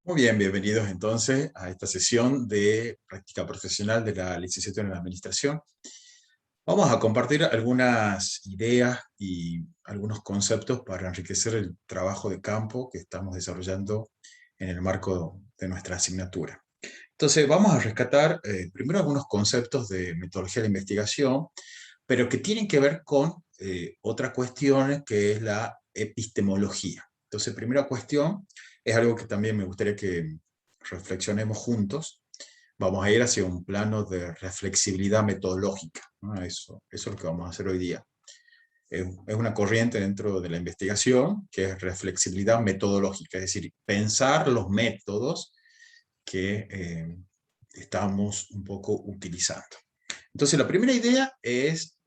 Muy bien, bienvenidos entonces a esta sesión de práctica profesional de la licenciatura en Administración. Vamos a compartir algunas ideas y algunos conceptos para enriquecer el trabajo de campo que estamos desarrollando en el marco de nuestra asignatura. Entonces, vamos a rescatar primero algunos conceptos de metodología de investigación, pero que tienen que ver con otra cuestión que es la epistemología. Entonces, primera cuestión es algo que también me gustaría que reflexionemos juntos. Vamos a ir hacia un plano de reflexibilidad metodológica, ¿no? Eso es lo que vamos a hacer hoy día. Es una corriente dentro de la investigación que es reflexibilidad metodológica, es decir, pensar los métodos que estamos un poco utilizando. Entonces, la primera idea es,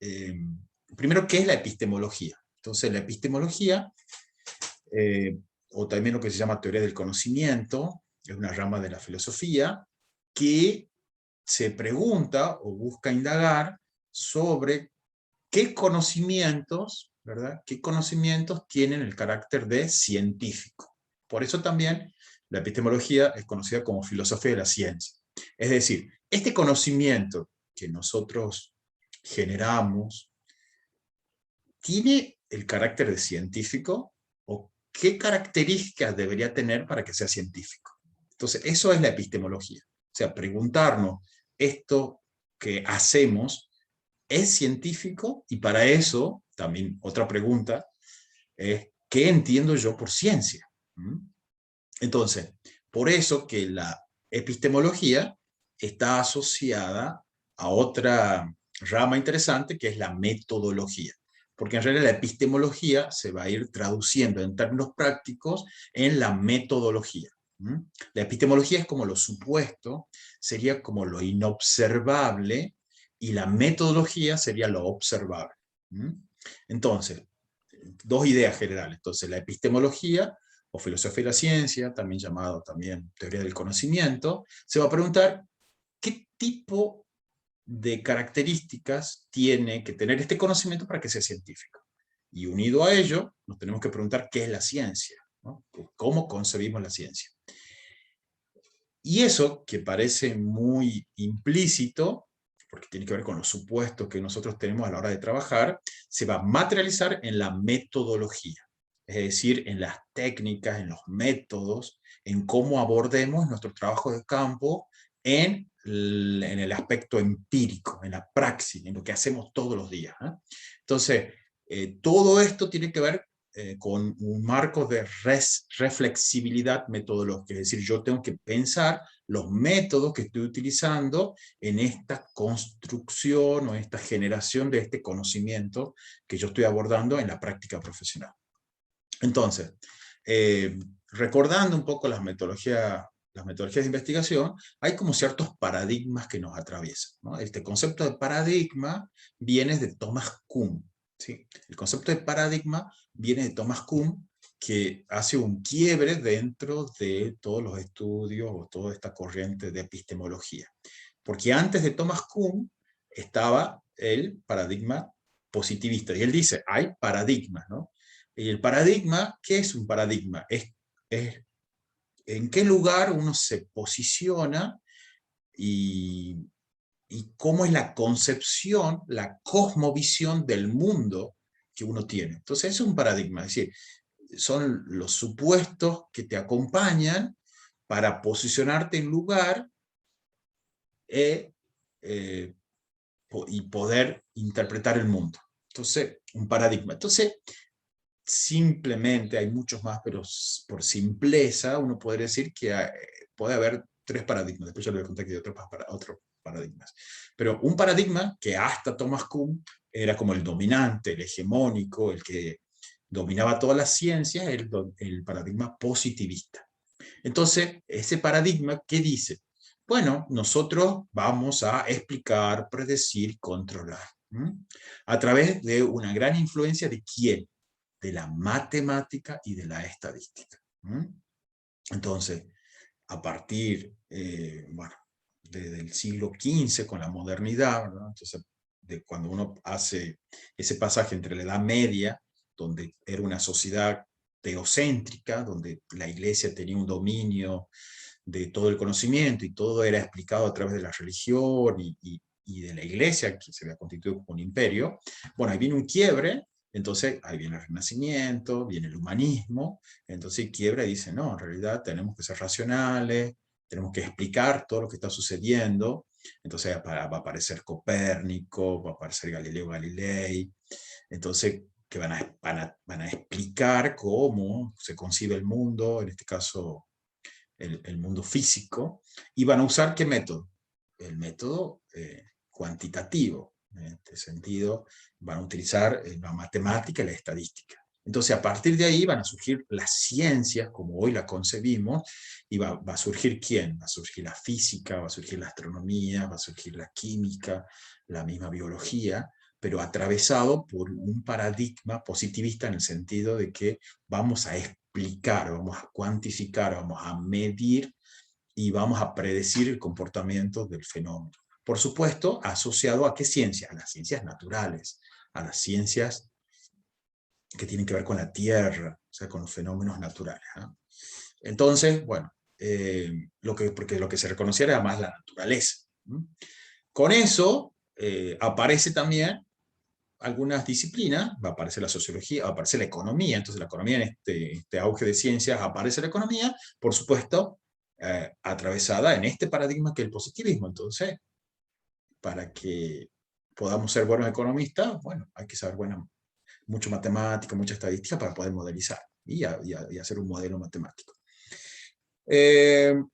primero, ¿qué es la epistemología? Entonces, la epistemología, o también lo que se llama teoría del conocimiento, es una rama de la filosofía que se pregunta o busca indagar sobre qué conocimientos, ¿verdad? ¿Qué conocimientos tienen el carácter de científico? Por eso también la epistemología es conocida como filosofía de la ciencia. Es decir, este conocimiento que nosotros generamos, ¿tiene el carácter de científico? ¿O qué características debería tener para que sea científico? Entonces, eso es la epistemología. O sea, preguntarnos, ¿esto que hacemos es científico? Y para eso, también otra pregunta es, ¿qué entiendo yo por ciencia? Entonces, por eso que la epistemología está asociada a otra rama interesante que es la metodología. Porque en realidad la epistemología se va a ir traduciendo en términos prácticos en la metodología. La epistemología es como lo supuesto, sería como lo inobservable, y la metodología sería lo observable. Entonces, dos ideas generales. Entonces, la epistemología o filosofía de la ciencia, también llamado también teoría del conocimiento, se va a preguntar qué tipo de características tiene que tener este conocimiento para que sea científico. Y unido a ello, nos tenemos que preguntar qué es la ciencia, ¿no? ¿Cómo concebimos la ciencia? Y eso, que parece muy implícito, porque tiene que ver con los supuestos que nosotros tenemos a la hora de trabajar, se va a materializar en la metodología, es decir, en las técnicas, en los métodos, en cómo abordemos nuestro trabajo de campo en el aspecto empírico, en la praxis, en lo que hacemos todos los días. Entonces, todo esto tiene que ver con un marco de reflexibilidad metodológica, es decir, yo tengo que pensar los métodos que estoy utilizando en esta construcción o esta generación de este conocimiento que yo estoy abordando en la práctica profesional. Entonces, recordando un poco las metodologías de investigación, hay como ciertos paradigmas que nos atraviesan, ¿no? Este concepto de paradigma viene de Thomas Kuhn, ¿sí? El concepto de paradigma viene de Thomas Kuhn, que hace un quiebre dentro de todos los estudios o toda esta corriente de epistemología. Porque antes de Thomas Kuhn estaba el paradigma positivista, y él dice, hay paradigmas, ¿no? Y el paradigma, ¿qué es un paradigma? Es en qué lugar uno se posiciona y, y cómo es la concepción, la cosmovisión del mundo que uno tiene. Entonces, es un paradigma, es decir, son los supuestos que te acompañan para posicionarte en lugar eh, eh, y poder interpretar el mundo. Entonces, un paradigma. Entonces, simplemente hay muchos más, pero por simpleza uno podría decir que puede haber tres paradigmas. Después yo le voy a contar que hay otros paradigmas. Pero un paradigma que hasta Thomas Kuhn era como el dominante, el hegemónico, el que dominaba todas las ciencias, el paradigma positivista. Entonces, ese paradigma, ¿qué dice? Bueno, nosotros vamos a explicar, predecir, controlar. A través de una gran influencia de quién, de la matemática y de la estadística. Entonces, a partir, bueno, desde el siglo XV con la modernidad, ¿no? Entonces, de cuando uno hace ese pasaje entre la Edad Media, donde era una sociedad teocéntrica, donde la iglesia tenía un dominio de todo el conocimiento y todo era explicado a través de la religión y de la iglesia, que se había constituido como un imperio. Bueno, ahí viene un quiebre, entonces ahí viene el Renacimiento, viene el humanismo, entonces quiebra y dice, no, en realidad tenemos que ser racionales, tenemos que explicar todo lo que está sucediendo. Entonces va a aparecer Copérnico, va a aparecer Galileo Galilei, entonces que van a explicar cómo se concibe el mundo, en este caso el mundo físico, y van a usar ¿qué método? El método cuantitativo. En este sentido, van a utilizar la matemática y la estadística. Entonces, a partir de ahí van a surgir las ciencias, como hoy la concebimos, y va a surgir ¿quién? Va a surgir la física, va a surgir la astronomía, va a surgir la química, la misma biología, pero atravesado por un paradigma positivista en el sentido de que vamos a explicar, vamos a cuantificar, vamos a medir y vamos a predecir el comportamiento del fenómeno. Por supuesto, asociado a qué ciencia? A las ciencias naturales, a las ciencias que tienen que ver con la Tierra, o sea, con los fenómenos naturales, ¿no? Entonces, bueno, porque lo que se reconocía era más la naturaleza. ¿No? Con eso aparece también algunas disciplinas, va a aparecer la sociología, va a aparecer la economía, entonces la economía en este auge de ciencias aparece la economía, por supuesto, atravesada en este paradigma que es el positivismo. Entonces, para que podamos ser buenos economistas, bueno, hay que saber mucho matemática, mucha estadística para poder modelizar y hacer un modelo matemático.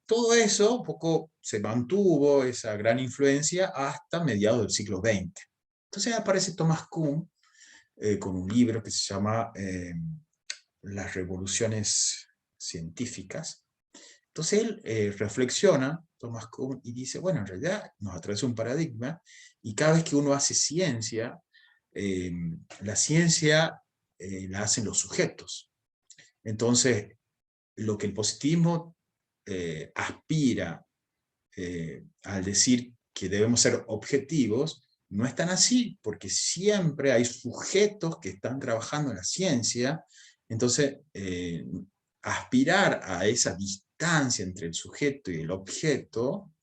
Todo eso un poco se mantuvo, esa gran influencia, hasta mediados del siglo XX. Entonces aparece Thomas Kuhn con un libro que se llama Las revoluciones científicas. Entonces él reflexiona, Thomas Kuhn, y dice, bueno, en realidad nos atraviesa un paradigma, y cada vez que uno hace ciencia, la ciencia la hacen los sujetos. Entonces, lo que el positivismo aspira al decir que debemos ser objetivos, no es tan así, porque siempre hay sujetos que están trabajando en la ciencia. Entonces, aspirar a esa distancia entre el sujeto y el objeto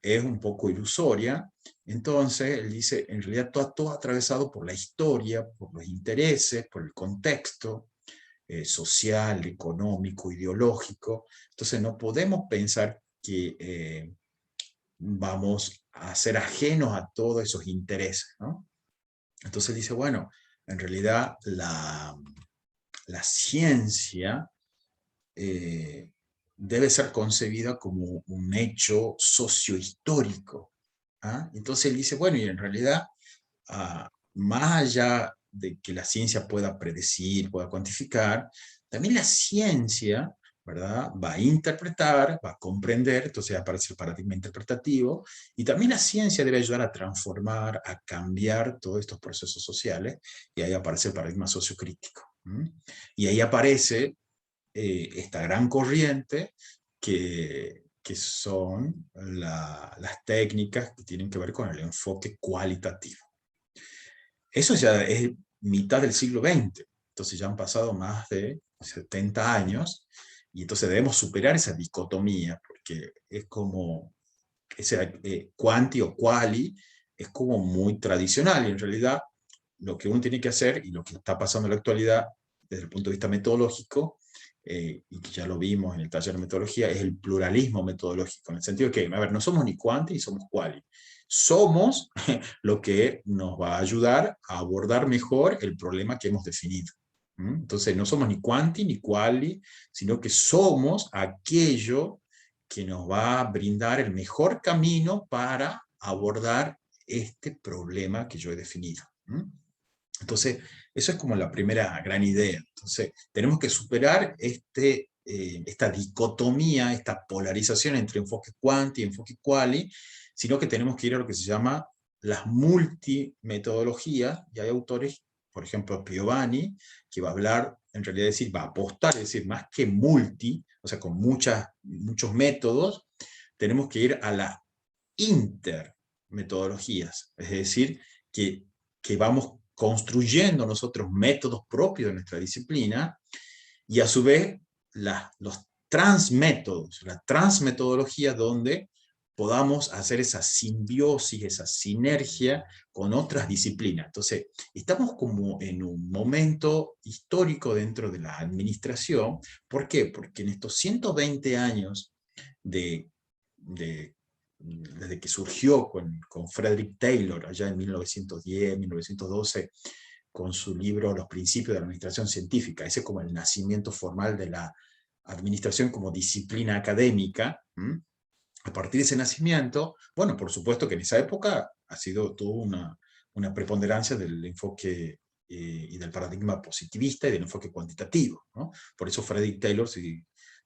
es un poco ilusoria. Entonces, él dice, en realidad todo atravesado por la historia, por los intereses, por el contexto social, económico, ideológico. Entonces, no podemos pensar que vamos a ser ajenos a todos esos intereses, ¿no? Entonces dice, bueno, en realidad la ciencia debe ser concebida como un hecho sociohistórico. ¿Ah? Entonces él dice, bueno, y en realidad, más allá de que la ciencia pueda predecir, pueda cuantificar, también la ciencia, ¿verdad?, va a interpretar, va a comprender, entonces aparece el paradigma interpretativo, y también la ciencia debe ayudar a transformar, a cambiar todos estos procesos sociales, y ahí aparece el paradigma sociocrítico. Y ahí aparece esta gran corriente que son las técnicas que tienen que ver con el enfoque cualitativo. Eso ya es mitad del siglo XX, entonces ya han pasado más de 70 años, y entonces debemos superar esa dicotomía, porque es como, ese quanti o quali es como muy tradicional, y en realidad lo que uno tiene que hacer, y lo que está pasando en la actualidad, desde el punto de vista metodológico, y que ya lo vimos en el taller de metodología, es el pluralismo metodológico, en el sentido de que, a ver, no somos ni quanti ni somos quali. Somos lo que nos va a ayudar a abordar mejor el problema que hemos definido. Entonces, no somos ni quanti ni quali, sino que somos aquello que nos va a brindar el mejor camino para abordar este problema que yo he definido. Entonces, eso es como la primera gran idea. Entonces, tenemos que superar esta dicotomía, esta polarización entre enfoque quanti y enfoque quali, sino que tenemos que ir a lo que se llama las multimetodologías, y hay autores, por ejemplo, Piovani, que va a hablar, en realidad decir, va a apostar, es decir, más que multi, o sea, con muchos métodos, tenemos que ir a las intermetodologías, es decir, que vamos construyendo nosotros métodos propios de nuestra disciplina, y a su vez los transmétodos, la transmetodología donde podamos hacer esa simbiosis, esa sinergia con otras disciplinas. Entonces, estamos como en un momento histórico dentro de la administración. ¿Por qué? Porque en estos 120 años de, desde que surgió con Frederick Taylor, allá en 1910, 1912, con su libro Los principios de la administración científica, ese es como el nacimiento formal de la administración como disciplina académica. A partir de ese nacimiento, bueno, por supuesto que en esa época ha sido toda una preponderancia del enfoque y del paradigma positivista y del enfoque cuantitativo, ¿no? Por eso Frederick Taylor, si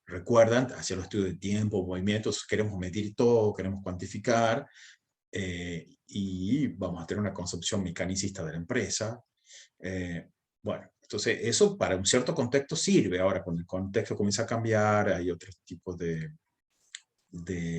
recuerdan, hacía los estudios de tiempo, movimientos, queremos medir todo, queremos cuantificar, y vamos a tener una concepción mecanicista de la empresa. Bueno, entonces eso para un cierto contexto sirve. Ahora, cuando el contexto comienza a cambiar, hay otros tipos de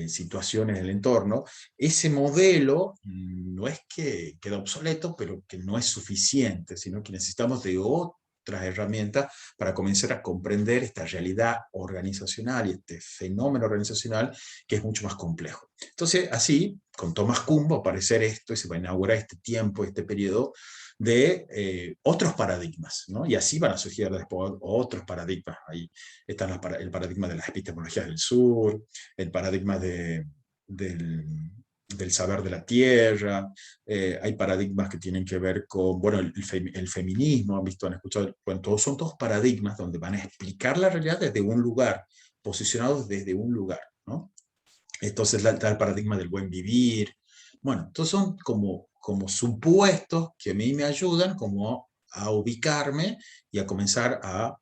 situaciones en el entorno, ese modelo no es que queda obsoleto, pero que no es suficiente, sino que necesitamos de otras herramientas para comenzar a comprender esta realidad organizacional y este fenómeno organizacional que es mucho más complejo. Entonces, así, con Thomas Kuhn va a aparecer esto y se va a inaugurar este tiempo, este periodo de otros paradigmas, ¿no? Y así van a surgir después otros paradigmas. Ahí están el paradigma de las epistemologías del sur, el paradigma del saber de la tierra, hay paradigmas que tienen que ver con, bueno, el feminismo, han escuchado, bueno, son todos paradigmas donde van a explicar la realidad desde un lugar, posicionados desde un lugar, ¿no? Entonces está el paradigma del buen vivir. Bueno, entonces son como supuestos que a mí me ayudan como a ubicarme y a comenzar a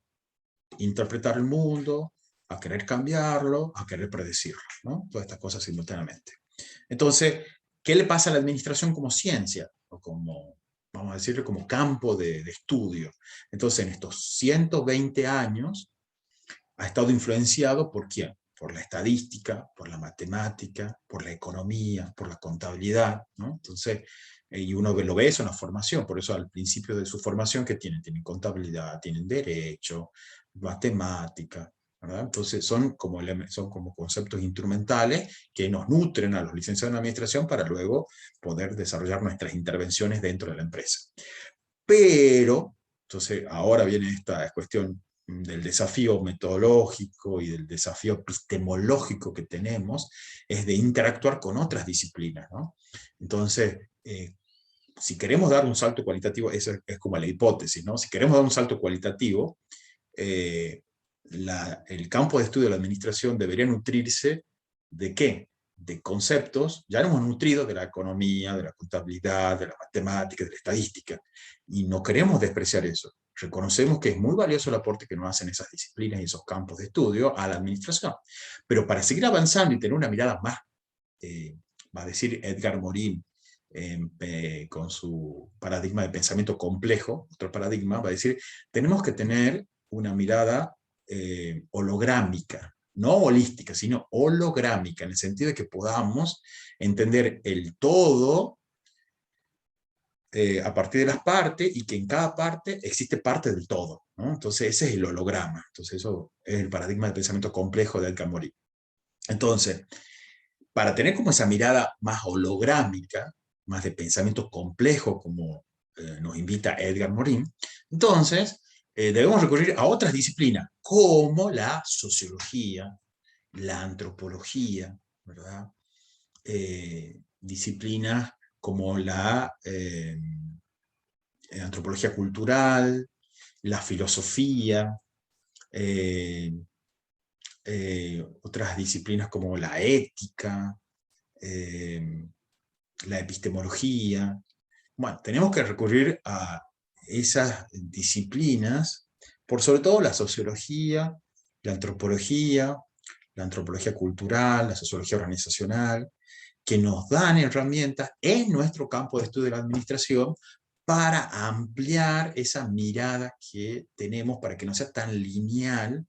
interpretar el mundo, a querer cambiarlo, a querer predecirlo, ¿no? Todas estas cosas simultáneamente. Entonces, ¿qué le pasa a la administración como ciencia? O como, vamos a decirlo, como campo de estudio. Entonces, en estos 120 años, ha estado influenciado por quién? Por la estadística, por la matemática, por la economía, por la contabilidad, ¿no? Entonces, y uno lo ve eso en la formación, por eso al principio de su formación, ¿qué tienen? Tienen contabilidad, tienen derecho, matemática, ¿verdad? Entonces son como conceptos instrumentales que nos nutren a los licenciados en administración para luego poder desarrollar nuestras intervenciones dentro de la empresa. Pero, entonces ahora viene esta cuestión del desafío metodológico y del desafío epistemológico que tenemos, es de interactuar con otras disciplinas, ¿no? Entonces, si queremos dar un salto cualitativo, esa es como la hipótesis, ¿no? Si queremos dar un salto cualitativo, el campo de estudio de la administración debería nutrirse ¿de qué? De conceptos, ya lo hemos nutrido de la economía, de la contabilidad, de la matemática, de la estadística, y no queremos despreciar eso. Reconocemos que es muy valioso el aporte que nos hacen esas disciplinas y esos campos de estudio a la administración. Pero para seguir avanzando y tener una mirada más, va a decir Edgar Morin, con su paradigma de pensamiento complejo, otro paradigma, va a decir, tenemos que tener una mirada holográmica, no holística, sino holográmica, en el sentido de que podamos entender el todo a partir de las partes y que en cada parte existe parte del todo, ¿no? Entonces ese es el holograma, entonces eso es el paradigma de pensamiento complejo de Edgar Morin. Entonces, para tener como esa mirada más holográmica, más de pensamiento complejo, como nos invita Edgar Morin, entonces debemos recurrir a otras disciplinas, como la sociología, la antropología, ¿verdad? Disciplinas como la antropología cultural, la filosofía, eh, otras disciplinas como la ética, eh, la epistemología. Bueno, tenemos que recurrir a esas disciplinas, por sobre todo la sociología, la antropología cultural, la sociología organizacional, que nos dan herramientas en nuestro campo de estudio de la administración para ampliar esa mirada que tenemos, para que no sea tan lineal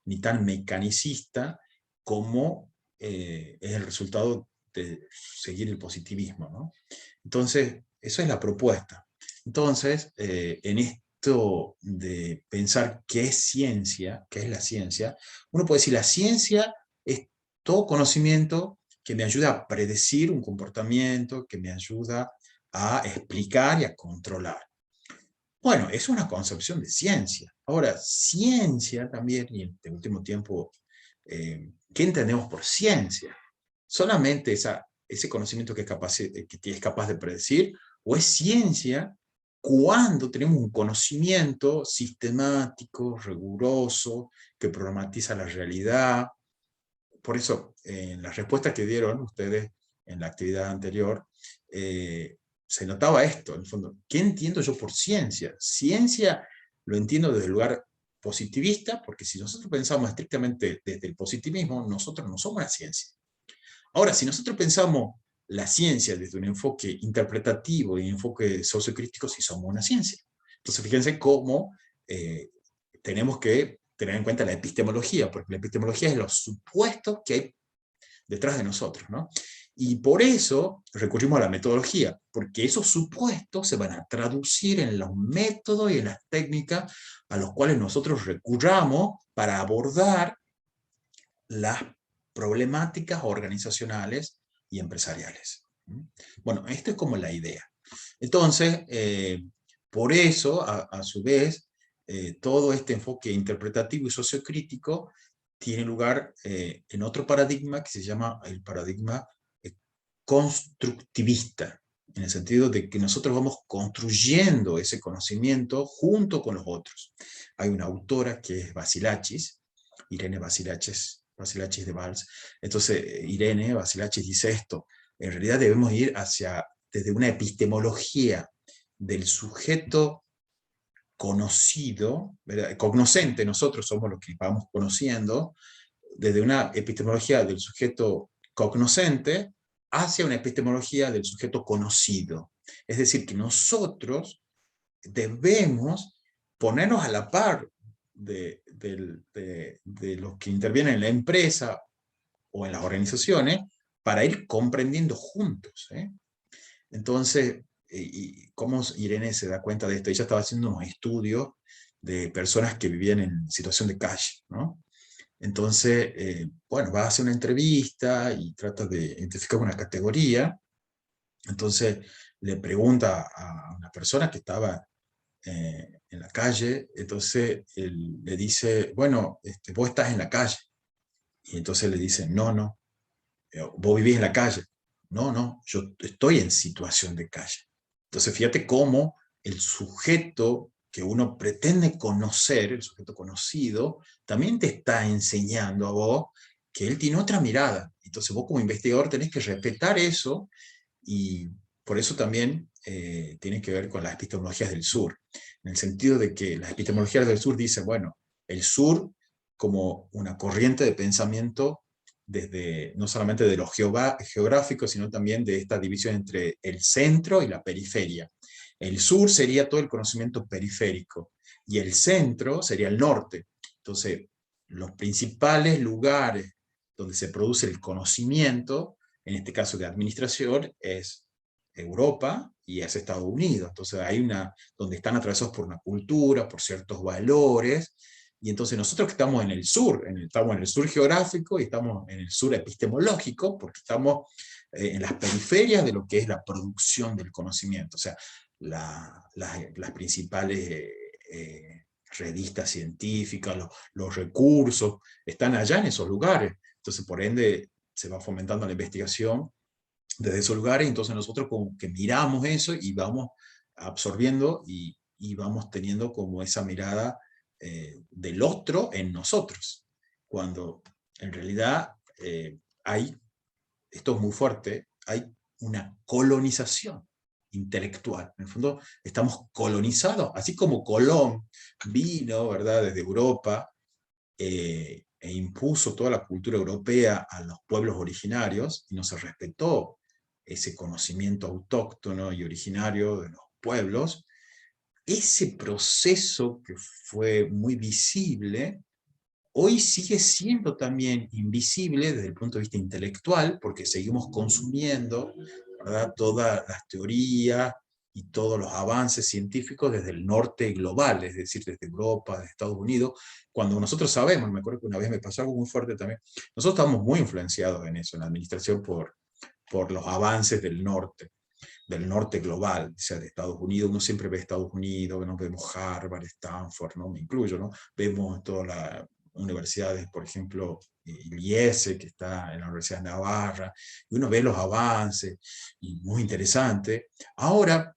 ni tan mecanicista como es el resultado de seguir el positivismo, ¿no? Entonces, eso es la propuesta. Entonces, esto de pensar qué es ciencia, qué es la ciencia, uno puede decir la ciencia es todo conocimiento que me ayuda a predecir un comportamiento, que me ayuda a explicar y a controlar. Bueno, es una concepción de ciencia. Ahora, ciencia también, y en este último tiempo, ¿qué entendemos por ciencia? ¿Solamente ese conocimiento que es capaz de predecir? ¿O es ciencia cuando tenemos un conocimiento sistemático, riguroso, que problematiza la realidad? Por eso, en las respuestas que dieron ustedes en la actividad anterior, se notaba esto, en el fondo. ¿Qué entiendo yo por ciencia? Ciencia lo entiendo desde el lugar positivista, porque si nosotros pensamos estrictamente desde el positivismo, nosotros no somos la ciencia. Ahora, si nosotros pensamos la ciencia desde un enfoque interpretativo y un enfoque sociocrítico, sí somos una ciencia. Entonces, fíjense cómo tenemos que tener en cuenta la epistemología, porque la epistemología es los supuestos que hay detrás de nosotros, ¿no? Y por eso recurrimos a la metodología, porque esos supuestos se van a traducir en los métodos y en las técnicas a los cuales nosotros recurramos para abordar las problemáticas organizacionales y empresariales. Bueno, esto es como la idea. Entonces, por eso, a su vez, todo este enfoque interpretativo y sociocrítico tiene lugar en otro paradigma que se llama el paradigma constructivista, en el sentido de que nosotros vamos construyendo ese conocimiento junto con los otros. Hay una autora que es Vasilachis, Irene Vasilachis de Valls. Entonces, Irene Vasilachis dice esto: en realidad debemos ir desde una epistemología del sujeto conocido, ¿verdad? Cognoscente, nosotros somos los que vamos conociendo, desde una epistemología del sujeto cognoscente hacia una epistemología del sujeto conocido. Es decir, que nosotros debemos ponernos a la par de los que intervienen en la empresa o en las organizaciones para ir comprendiendo juntos. Entonces, ¿cómo Irene se da cuenta de esto? Ella estaba haciendo unos estudios de personas que vivían en situación de calle, ¿no? Entonces, bueno, va a hacer una entrevista y trata de identificar una categoría. Entonces, le pregunta a una persona que estaba en la calle, entonces él le dice, bueno, vos estás en la calle. Y entonces le dice, no, no, vos vivís en la calle. No, no, yo estoy en situación de calle. Entonces fíjate cómo el sujeto que uno pretende conocer, el sujeto conocido, también te está enseñando a vos que él tiene otra mirada. Entonces vos como investigador tenés que respetar eso, y por eso también tiene que ver con las epistemologías del sur, en el sentido de que las epistemologías del sur dicen, bueno, el sur como una corriente de pensamiento desde, no solamente de lo geográfico, sino también de esta división entre el centro y la periferia. El sur sería todo el conocimiento periférico, y el centro sería el norte. Entonces, los principales lugares donde se produce el conocimiento, en este caso de administración, es Europa y es Estados Unidos. Entonces hay donde están atravesados por una cultura, por ciertos valores, y entonces nosotros que estamos en el sur, estamos en el sur geográfico y estamos en el sur epistemológico, porque estamos en las periferias de lo que es la producción del conocimiento. O sea, las principales revistas científicas, los recursos, están allá en esos lugares. Entonces, por ende, se va fomentando la investigación desde esos lugares, entonces nosotros como que miramos eso y vamos absorbiendo y vamos teniendo como esa mirada del otro en nosotros, cuando en realidad esto es muy fuerte, hay una colonización intelectual. En el fondo estamos colonizados, así como Colón vino, ¿verdad?, desde Europa, e impuso toda la cultura europea a los pueblos originarios, y no se respetó ese conocimiento autóctono y originario de los pueblos. Ese proceso que fue muy visible, hoy sigue siendo también invisible desde el punto de vista intelectual, porque seguimos consumiendo, ¿verdad?, todas las teorías y todos los avances científicos desde el norte global, es decir, desde Europa, desde Estados Unidos, cuando nosotros sabemos, me acuerdo que una vez me pasó algo muy fuerte también, nosotros estamos muy influenciados en eso, en la administración, por los avances del norte global, o sea, de Estados Unidos. Uno siempre ve Estados Unidos, ¿no? Vemos Harvard, Stanford, ¿no? Me incluyo, ¿no? Vemos todas las universidades, por ejemplo, el IESE, que está en la Universidad de Navarra, y uno ve los avances, y muy interesante. Ahora,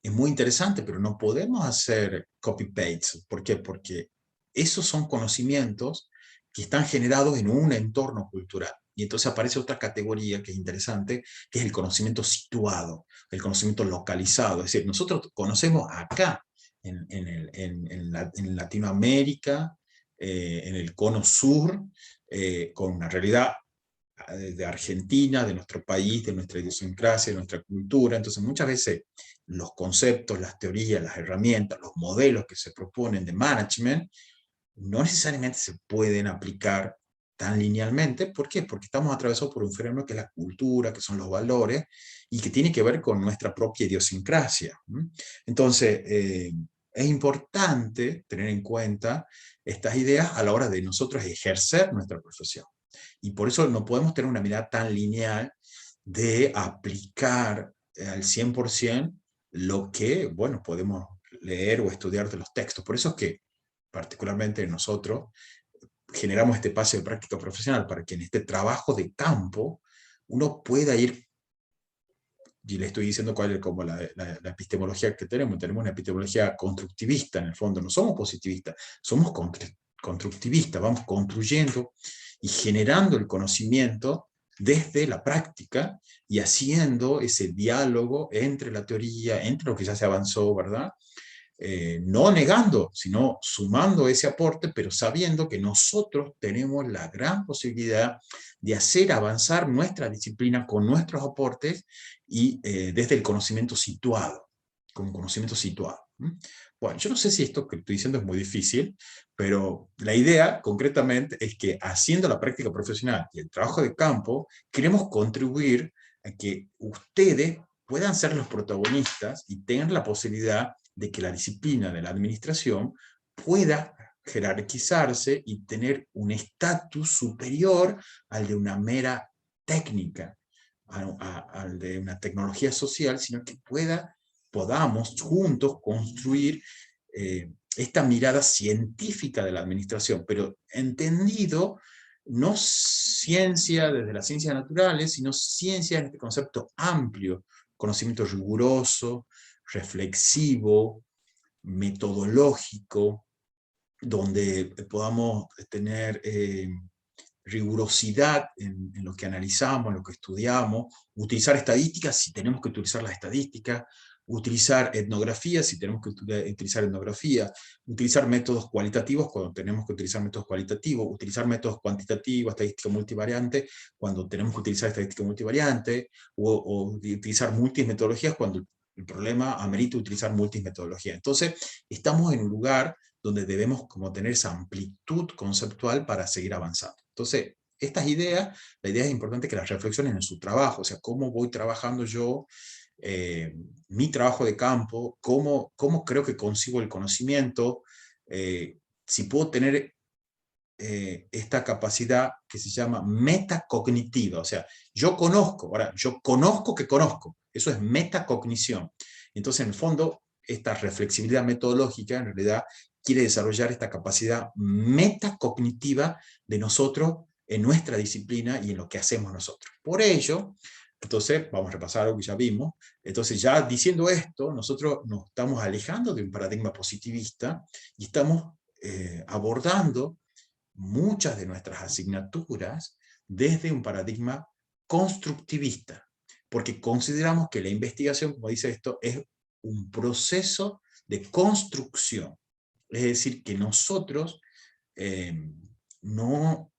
es muy interesante, pero no podemos hacer copy-paste. ¿Por qué? Porque esos son conocimientos que están generados en un entorno cultural. Y entonces aparece otra categoría que es interesante, que es el conocimiento situado, el conocimiento localizado. Es decir, nosotros conocemos acá, en Latinoamérica, en el cono sur, con una realidad de Argentina, de nuestro país, de nuestra idiosincrasia, de nuestra cultura. Entonces muchas veces los conceptos, las teorías, las herramientas, los modelos que se proponen de management, no necesariamente se pueden aplicar tan linealmente. ¿Por qué? Porque estamos atravesados por un fenómeno que es la cultura, que son los valores, y que tiene que ver con nuestra propia idiosincrasia. Entonces, es importante tener en cuenta estas ideas a la hora de nosotros ejercer nuestra profesión. Y por eso no podemos tener una mirada tan lineal de aplicar al 100% lo que, bueno, podemos leer o estudiar de los textos. Por eso es que, particularmente nosotros, generamos este espacio de práctica profesional para que en este trabajo de campo uno pueda ir, y le estoy diciendo cuál es como la epistemología que tenemos. Tenemos una epistemología constructivista, en el fondo. No somos positivistas, somos constructivistas. Vamos construyendo y generando el conocimiento desde la práctica y haciendo ese diálogo entre la teoría, entre lo que ya se avanzó, ¿verdad? No negando, sino sumando ese aporte, pero sabiendo que nosotros tenemos la gran posibilidad de hacer avanzar nuestra disciplina con nuestros aportes y desde el conocimiento situado, con conocimiento situado. Bueno, yo no sé si esto que estoy diciendo es muy difícil, pero la idea concretamente es que haciendo la práctica profesional y el trabajo de campo, queremos contribuir a que ustedes puedan ser los protagonistas y tengan la posibilidad de que la disciplina de la administración pueda jerarquizarse y tener un estatus superior al de una mera técnica, al de una tecnología social, sino que podamos juntos construir esta mirada científica de la administración, pero entendido no ciencia desde las ciencias naturales, sino ciencia en este concepto amplio, conocimiento riguroso, reflexivo, metodológico, donde podamos tener rigurosidad en lo que analizamos, en lo que estudiamos, utilizar estadísticas si tenemos que utilizar las estadísticas, utilizar etnografía si tenemos que utilizar etnografía, utilizar métodos cualitativos cuando tenemos que utilizar métodos cualitativos, utilizar métodos cuantitativos, estadística multivariante, cuando tenemos que utilizar estadística multivariante, o utilizar multimetodologías cuando el problema amerita utilizar multimetodologías. Entonces, estamos en un lugar donde debemos como tener esa amplitud conceptual para seguir avanzando. Entonces, estas ideas, la idea es importante que las reflexionen en su trabajo, o sea, cómo voy trabajando yo, mi trabajo de campo, cómo creo que consigo el conocimiento, si puedo tener esta capacidad que se llama metacognitiva, o sea, yo conozco, ahora, yo conozco que conozco, eso es metacognición. Entonces, en el fondo, esta reflexibilidad metodológica, en realidad, quiere desarrollar esta capacidad metacognitiva de nosotros en nuestra disciplina y en lo que hacemos nosotros. Por ello, entonces, vamos a repasar algo que ya vimos. Entonces, ya diciendo esto, nosotros nos estamos alejando de un paradigma positivista y estamos abordando muchas de nuestras asignaturas desde un paradigma constructivista, porque consideramos que la investigación, como dice esto, es un proceso de construcción. Es decir, que nosotros no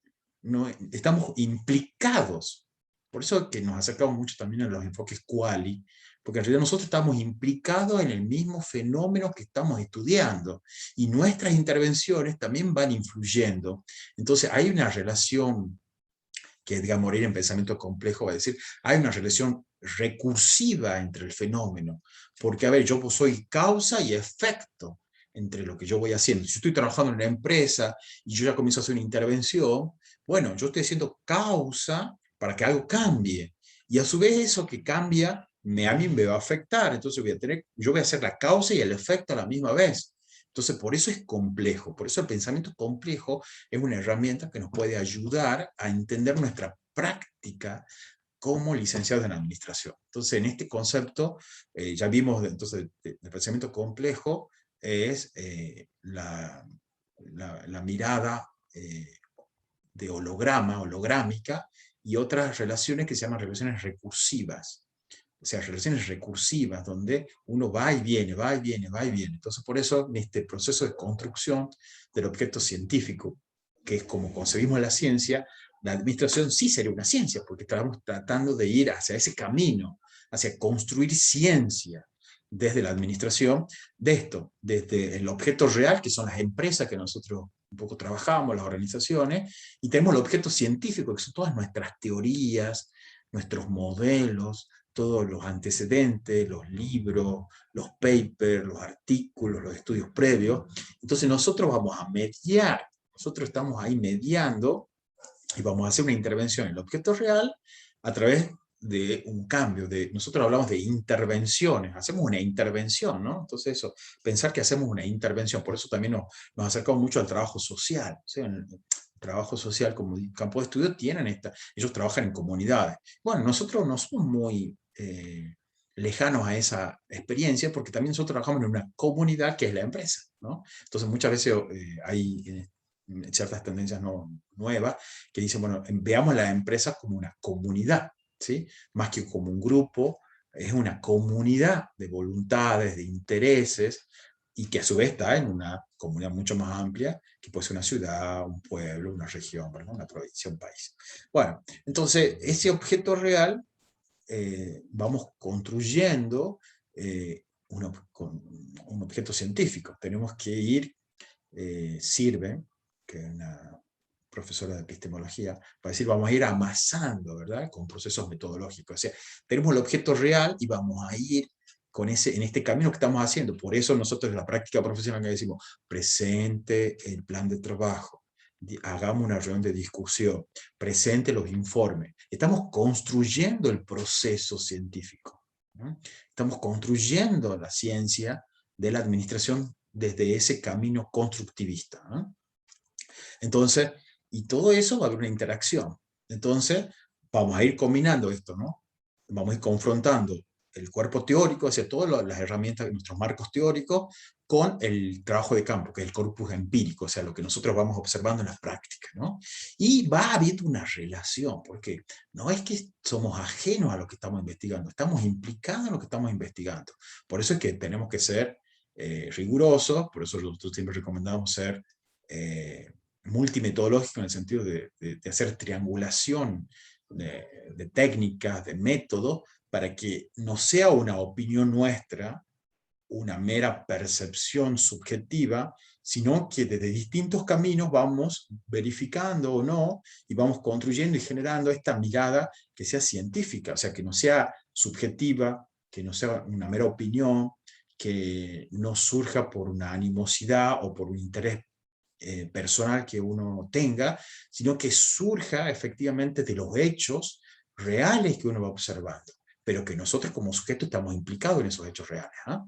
estamos implicados. Por eso es que nos acercamos mucho también a los enfoques quali, porque en realidad nosotros estamos implicados en el mismo fenómeno que estamos estudiando, y nuestras intervenciones también van influyendo. Entonces hay una relación que Edgar Morin en Pensamiento Complejo va a decir, hay una relación recursiva entre el fenómeno, porque, a ver, yo soy causa y efecto entre lo que yo voy haciendo. Si yo estoy trabajando en una empresa y yo ya comienzo a hacer una intervención, bueno, yo estoy haciendo causa para que algo cambie, y a su vez eso que cambia a mí me va a afectar, entonces yo voy a hacer la causa y el efecto a la misma vez. Entonces, por eso es complejo, por eso el pensamiento complejo es una herramienta que nos puede ayudar a entender nuestra práctica como licenciados en administración. Entonces, en este concepto, ya vimos, entonces, el pensamiento complejo es la mirada de holograma, holográmica, y otras relaciones que se llaman relaciones recursivas. O sea, relaciones recursivas, donde uno va y viene, va y viene, va y viene. Entonces, por eso, en este proceso de construcción del objeto científico, que es como concebimos la ciencia, la administración sí sería una ciencia, porque estamos tratando de ir hacia ese camino, hacia construir ciencia desde la administración, de esto, desde el objeto real, que son las empresas que nosotros un poco trabajamos, las organizaciones, y tenemos el objeto científico, que son todas nuestras teorías, nuestros modelos, todos los antecedentes, los libros, los papers, los artículos, los estudios previos. Entonces nosotros vamos a mediar, nosotros estamos ahí mediando y vamos a hacer una intervención en el objeto real a través de un cambio. Nosotros hablamos de intervenciones, hacemos una intervención, ¿no? Entonces eso, pensar que hacemos una intervención, por eso también nos acercamos mucho al trabajo social, ¿sí? El trabajo social como campo de estudio ellos trabajan en comunidades. Bueno, nosotros no somos muy lejanos a esa experiencia, porque también nosotros trabajamos en una comunidad que es la empresa, ¿no? Entonces muchas veces hay ciertas tendencias nuevas que dicen, bueno, veamos la empresa como una comunidad, ¿sí? Más que como un grupo, es una comunidad de voluntades, de intereses, y que a su vez está en una comunidad mucho más amplia, que puede ser una ciudad, un pueblo, una región, ¿verdad? Una provincia, un país. Bueno, entonces ese objeto real vamos construyendo un objeto científico. Tenemos que ir, Sirve, que es una profesora de epistemología, para decir, vamos a ir amasando, ¿verdad? Con procesos metodológicos. O sea, tenemos el objeto real y vamos a ir en este camino que estamos haciendo. Por eso nosotros en la práctica profesional que decimos, presente el plan de trabajo, hagamos una reunión de discusión, presente los informes. Estamos construyendo el proceso científico, ¿no? Estamos construyendo la ciencia de la administración desde ese camino constructivista, ¿no? Entonces, y todo eso va a haber una interacción. Entonces, vamos a ir combinando esto, ¿no? Vamos a ir confrontando el cuerpo teórico, o sea, todas las herramientas de nuestros marcos teóricos, con el trabajo de campo, que es el corpus empírico, o sea, lo que nosotros vamos observando en las prácticas, ¿no? Y va habiendo una relación, porque no es que somos ajenos a lo que estamos investigando, estamos implicados en lo que estamos investigando. Por eso es que tenemos que ser rigurosos, por eso nosotros siempre recomendamos ser multimetodológico en el sentido de hacer triangulación de técnicas, de método, para que no sea una opinión nuestra, una mera percepción subjetiva, sino que desde distintos caminos vamos verificando o no, y vamos construyendo y generando esta mirada que sea científica, o sea, que no sea subjetiva, que no sea una mera opinión, que no surja por una animosidad o por un interés personal que uno tenga, sino que surja efectivamente de los hechos reales que uno va observando, pero que nosotros como sujetos estamos implicados en esos hechos reales, ¿eh?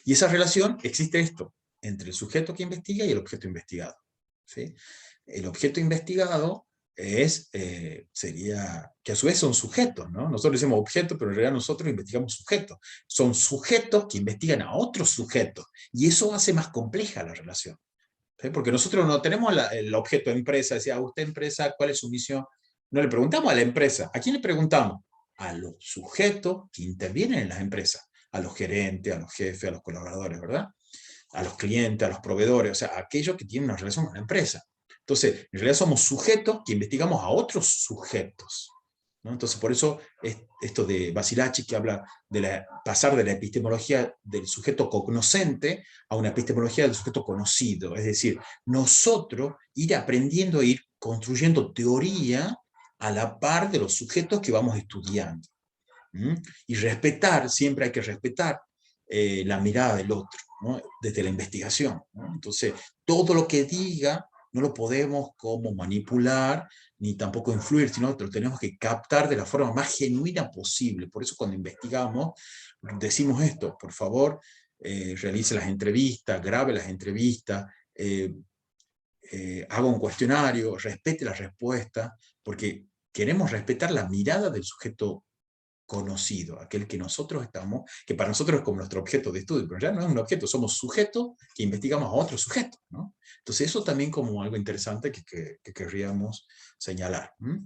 Y esa relación, existe esto, entre el sujeto que investiga y el objeto investigado, ¿sí? El objeto investigado sería, que a su vez son sujetos, ¿no? Nosotros decimos objetos, pero en realidad nosotros investigamos sujetos. Son sujetos que investigan a otros sujetos, y eso hace más compleja la relación, ¿sí? Porque nosotros no tenemos el objeto empresa, decía, usted empresa, ¿cuál es su misión? No le preguntamos a la empresa. ¿A quién le preguntamos? A los sujetos que intervienen en las empresas, a los gerentes, a los jefes, a los colaboradores, ¿verdad? A los clientes, a los proveedores, o sea, a aquellos que tienen una relación con la empresa. Entonces, en realidad somos sujetos que investigamos a otros sujetos, ¿no? Entonces, por eso esto de Basilachi, que habla de pasar de la epistemología del sujeto cognoscente a una epistemología del sujeto conocido, es decir, nosotros ir aprendiendo a ir construyendo teoría a la par de los sujetos que vamos estudiando. ¿Mm? Y respetar, siempre hay que respetar la mirada del otro, ¿no? Desde la investigación, ¿no? Entonces, todo lo que diga no lo podemos como manipular, ni tampoco influir, sino que lo tenemos que captar de la forma más genuina posible. Por eso cuando investigamos, decimos esto, por favor, realice las entrevistas, grabe las entrevistas, haga un cuestionario, respete la respuesta, porque queremos respetar la mirada del sujeto conocido, aquel que nosotros estamos, que para nosotros es como nuestro objeto de estudio, pero ya no es un objeto, somos sujetos que investigamos a otro sujeto, ¿no? Entonces eso también como algo interesante que querríamos señalar. ¿Mm?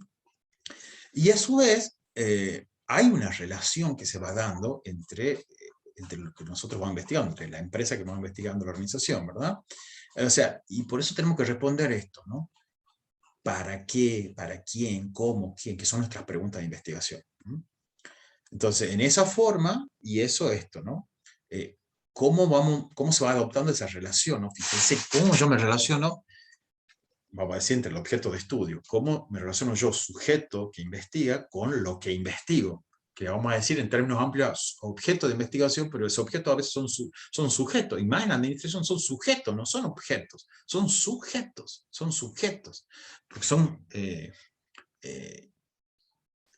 Y a su vez, hay una relación que se va dando entre lo que nosotros vamos investigando, entre la empresa que vamos investigando, la organización, ¿verdad? O sea, y por eso tenemos que responder esto, ¿no? ¿Para qué? ¿Para quién? ¿Cómo? ¿Quién? Que son nuestras preguntas de investigación. ¿Mm? Entonces, en esa forma, y eso esto, ¿no? ¿Cómo se va adoptando esa relación? ¿No? Fíjense cómo yo me relaciono, vamos a decir, entre el objeto de estudio. ¿Cómo me relaciono yo, sujeto que investiga, con lo que investigo? Que vamos a decir en términos amplios, objeto de investigación, pero ese objeto a veces son sujetos, y más en administración son sujetos, no son objetos, son sujetos, porque son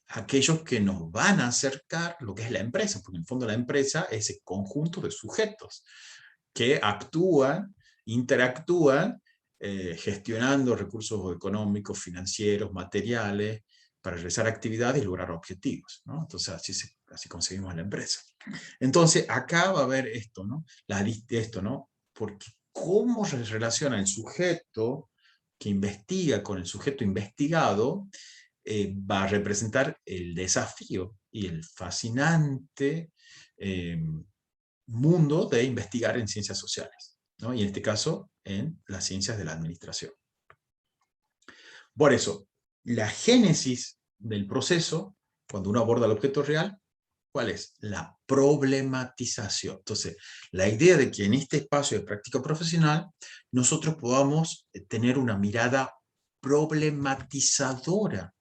aquellos que nos van a acercar lo que es la empresa, porque en el fondo la empresa es ese conjunto de sujetos que actúan, interactúan, gestionando recursos económicos, financieros, materiales, para realizar actividades y lograr objetivos, ¿no? Entonces así conseguimos la empresa. Entonces acá va a haber esto, ¿no? Esto, ¿no? Porque cómo se relaciona el sujeto que investiga con el sujeto investigado, va a representar el desafío y el fascinante mundo de investigar en ciencias sociales, ¿no? Y en este caso en las ciencias de la administración. Por eso, la génesis del proceso, cuando uno aborda el objeto real, ¿cuál es? La problematización. Entonces, la idea de que en este espacio de práctica profesional nosotros podamos tener una mirada problematizadora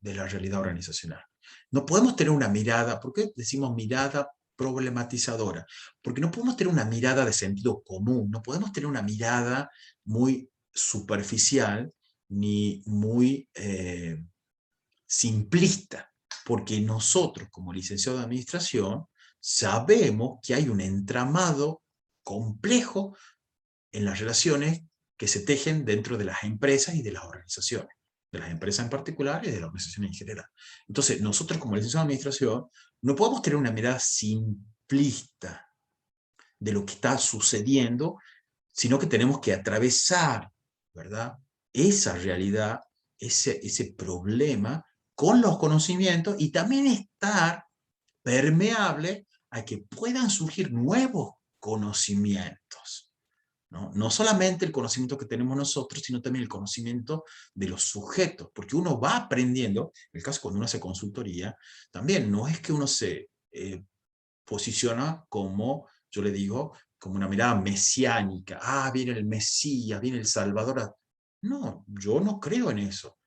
de la realidad organizacional. No podemos tener una mirada, ¿por qué decimos mirada problematizadora? Porque no podemos tener una mirada de sentido común, no podemos tener una mirada muy superficial ni muy simplista, porque nosotros como licenciados de administración sabemos que hay un entramado complejo en las relaciones que se tejen dentro de las empresas y de las organizaciones, de las empresas en particular y de la organización en general. Entonces, nosotros como licenciados de administración no podemos tener una mirada simplista de lo que está sucediendo, sino que tenemos que atravesar, ¿verdad?, esa realidad, ese problema, con los conocimientos y también estar permeable a que puedan surgir nuevos conocimientos, ¿no? No solamente el conocimiento que tenemos nosotros, sino también el conocimiento de los sujetos, porque uno va aprendiendo, en el caso cuando uno hace consultoría, también no es que uno se posiciona como, yo le digo, como una mirada mesiánica, viene el Mesías, viene el Salvador. No, yo no creo en eso,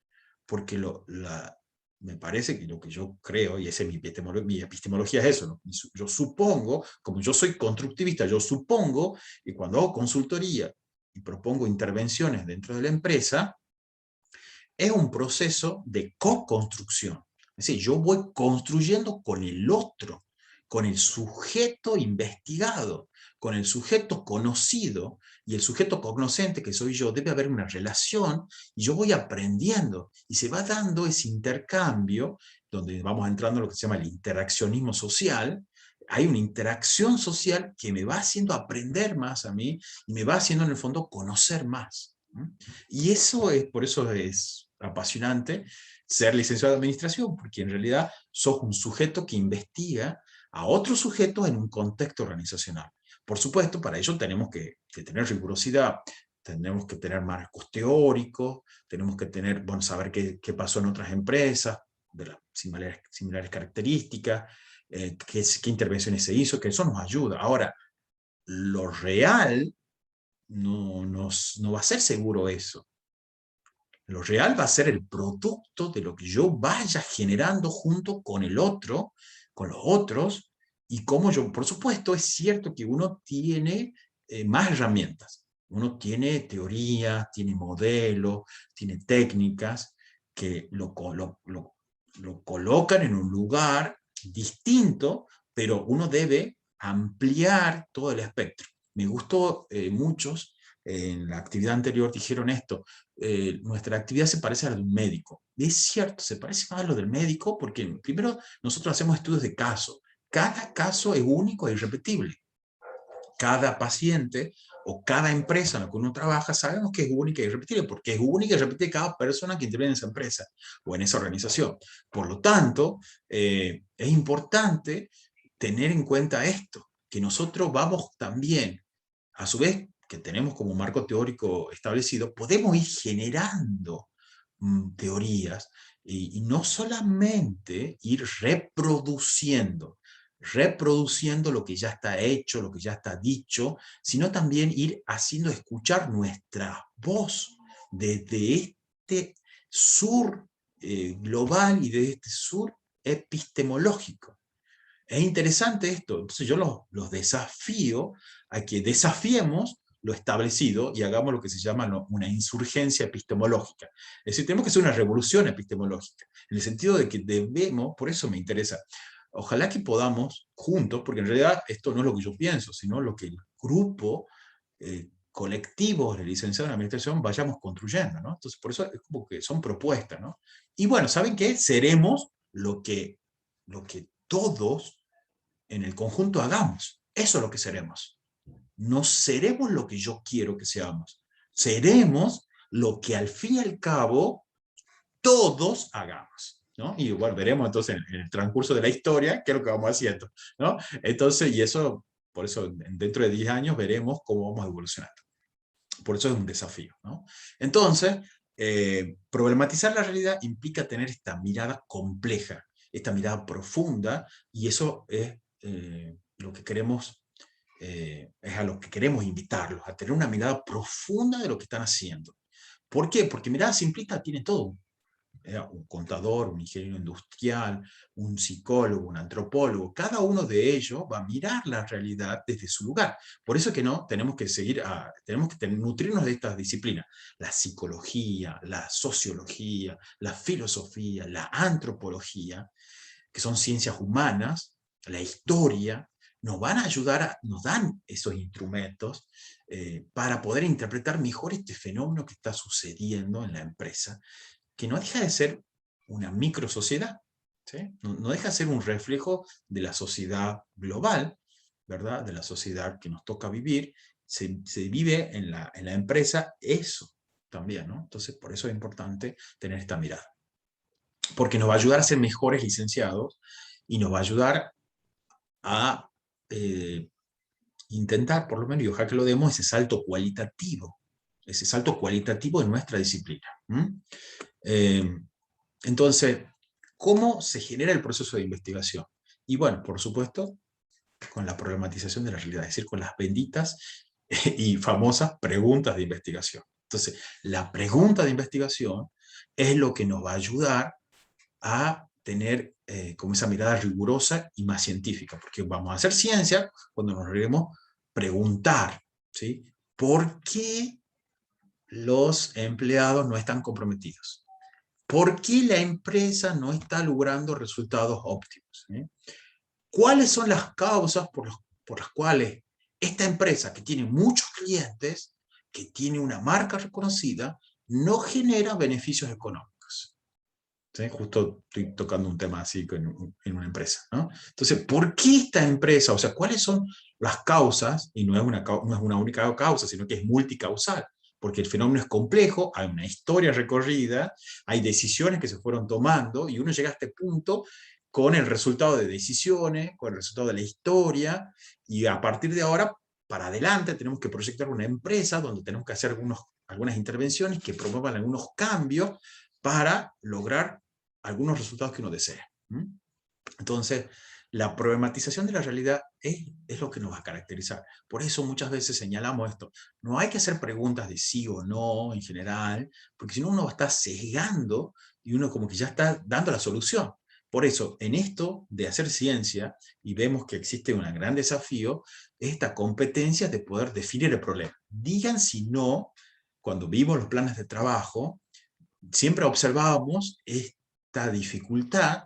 porque me parece que lo que yo creo, y esa es mi epistemología es eso, ¿no? Yo supongo, como yo soy constructivista, yo supongo que cuando hago consultoría y propongo intervenciones dentro de la empresa, es un proceso de co-construcción. Es decir, yo voy construyendo con el otro, con el sujeto investigado, con el sujeto conocido, y el sujeto cognoscente, que soy yo, debe haber una relación, y yo voy aprendiendo, y se va dando ese intercambio, donde vamos entrando en lo que se llama el interaccionismo social. Hay una interacción social que me va haciendo aprender más a mí, y me va haciendo en el fondo conocer más. Y eso es, por eso es apasionante ser licenciado de administración, porque en realidad sos un sujeto que investiga a otros sujetos en un contexto organizacional. Por supuesto, para ello tenemos que tener rigurosidad, tenemos que tener marcos teóricos, tenemos que tener, bueno, saber qué pasó en otras empresas, de las similares características, qué intervenciones se hizo, que eso nos ayuda. Ahora, lo real no va a ser seguro eso. Lo real va a ser el producto de lo que yo vaya generando junto con el otro con los otros, y cómo yo, por supuesto, es cierto que uno tiene más herramientas. Uno tiene teoría, tiene modelos, tiene técnicas que lo colocan en un lugar distinto, pero uno debe ampliar todo el espectro. Me gustó muchos en la actividad anterior dijeron esto, nuestra actividad se parece a la de un médico. Y es cierto, se parece más a lo del médico porque primero nosotros hacemos estudios de caso. Cada caso es único e irrepetible. Cada paciente o cada empresa en la que uno trabaja sabemos que es única y irrepetible, porque es única y irrepetible cada persona que interviene en esa empresa o en esa organización. Por lo tanto, es importante tener en cuenta esto, que nosotros vamos también, a su vez que tenemos como marco teórico establecido, podemos ir generando teorías y no solamente ir reproduciendo lo que ya está hecho, lo que ya está dicho, sino también ir haciendo escuchar nuestra voz desde este sur global y de este sur epistemológico. Es interesante esto, entonces yo los desafío a que desafiemos lo establecido y hagamos lo que se llama una insurgencia epistemológica. Es decir, tenemos que hacer una revolución epistemológica, en el sentido de que debemos, por eso me interesa, ojalá que podamos juntos, porque en realidad esto no es lo que yo pienso, sino lo que el grupo colectivos de licenciados en administración vayamos construyendo, ¿no? Entonces, por eso es como que son propuestas, ¿no? Y bueno, ¿saben qué? Seremos lo que todos en el conjunto hagamos. Eso es lo que seremos. No seremos lo que yo quiero que seamos. Seremos lo que al fin y al cabo todos hagamos, ¿no? Y bueno, veremos entonces en el transcurso de la historia qué es lo que vamos haciendo, ¿no? Entonces, y eso, por eso dentro de 10 años veremos cómo vamos evolucionando. Por eso es un desafío, ¿no? Entonces, problematizar la realidad implica tener esta mirada compleja, esta mirada profunda, y eso es lo que queremos, es a lo que queremos invitarlos, a tener una mirada profunda de lo que están haciendo. ¿Por qué? Porque mirada simplista tiene todo. Un contador, un ingeniero industrial, un psicólogo, un antropólogo, cada uno de ellos va a mirar la realidad desde su lugar. Por eso que no, tenemos que tenemos que nutrirnos de estas disciplinas. La psicología, la sociología, la filosofía, la antropología, que son ciencias humanas, la historia, nos van a ayudar, nos dan esos instrumentos para poder interpretar mejor este fenómeno que está sucediendo en la empresa, que no deja de ser una microsociedad, ¿sí? No deja de ser un reflejo de la sociedad global, ¿verdad? De la sociedad que nos toca vivir. Se vive en la empresa eso también, ¿no? Entonces, por eso es importante tener esta mirada. Porque nos va a ayudar a ser mejores licenciados y nos va a ayudar a intentar, por lo menos, y ojalá que lo demos, ese salto cualitativo en nuestra disciplina. Entonces, ¿cómo se genera el proceso de investigación? Y bueno, por supuesto, con la problematización de la realidad, es decir, con las benditas y famosas preguntas de investigación. Entonces, la pregunta de investigación es lo que nos va a ayudar a tener como esa mirada rigurosa y más científica, porque vamos a hacer ciencia cuando nos debemos preguntar, ¿sí? ¿Por qué los empleados no están comprometidos? ¿Por qué la empresa no está logrando resultados óptimos? ¿Cuáles son las causas por las cuales esta empresa, que tiene muchos clientes, que tiene una marca reconocida, no genera beneficios económicos? ¿Sí? Justo estoy tocando un tema así en una empresa, ¿no? Entonces, ¿por qué esta empresa? O sea, ¿cuáles son las causas? Y no es una única causa, sino que es multicausal, porque el fenómeno es complejo, hay una historia recorrida, hay decisiones que se fueron tomando, y uno llega a este punto con el resultado de decisiones, con el resultado de la historia, y a partir de ahora, para adelante, tenemos que proyectar una empresa donde tenemos que hacer algunas intervenciones que promuevan algunos cambios para lograr algunos resultados que uno desea. Entonces, la problematización de la realidad es lo que nos va a caracterizar. Por eso muchas veces señalamos esto. No hay que hacer preguntas de sí o no en general, porque si no uno va a estar sesgando y uno como que ya está dando la solución. Por eso, en esto de hacer ciencia, y vemos que existe un gran desafío, es esta competencia de poder definir el problema. Digan si no, cuando vimos los planes de trabajo, siempre observábamos esta dificultad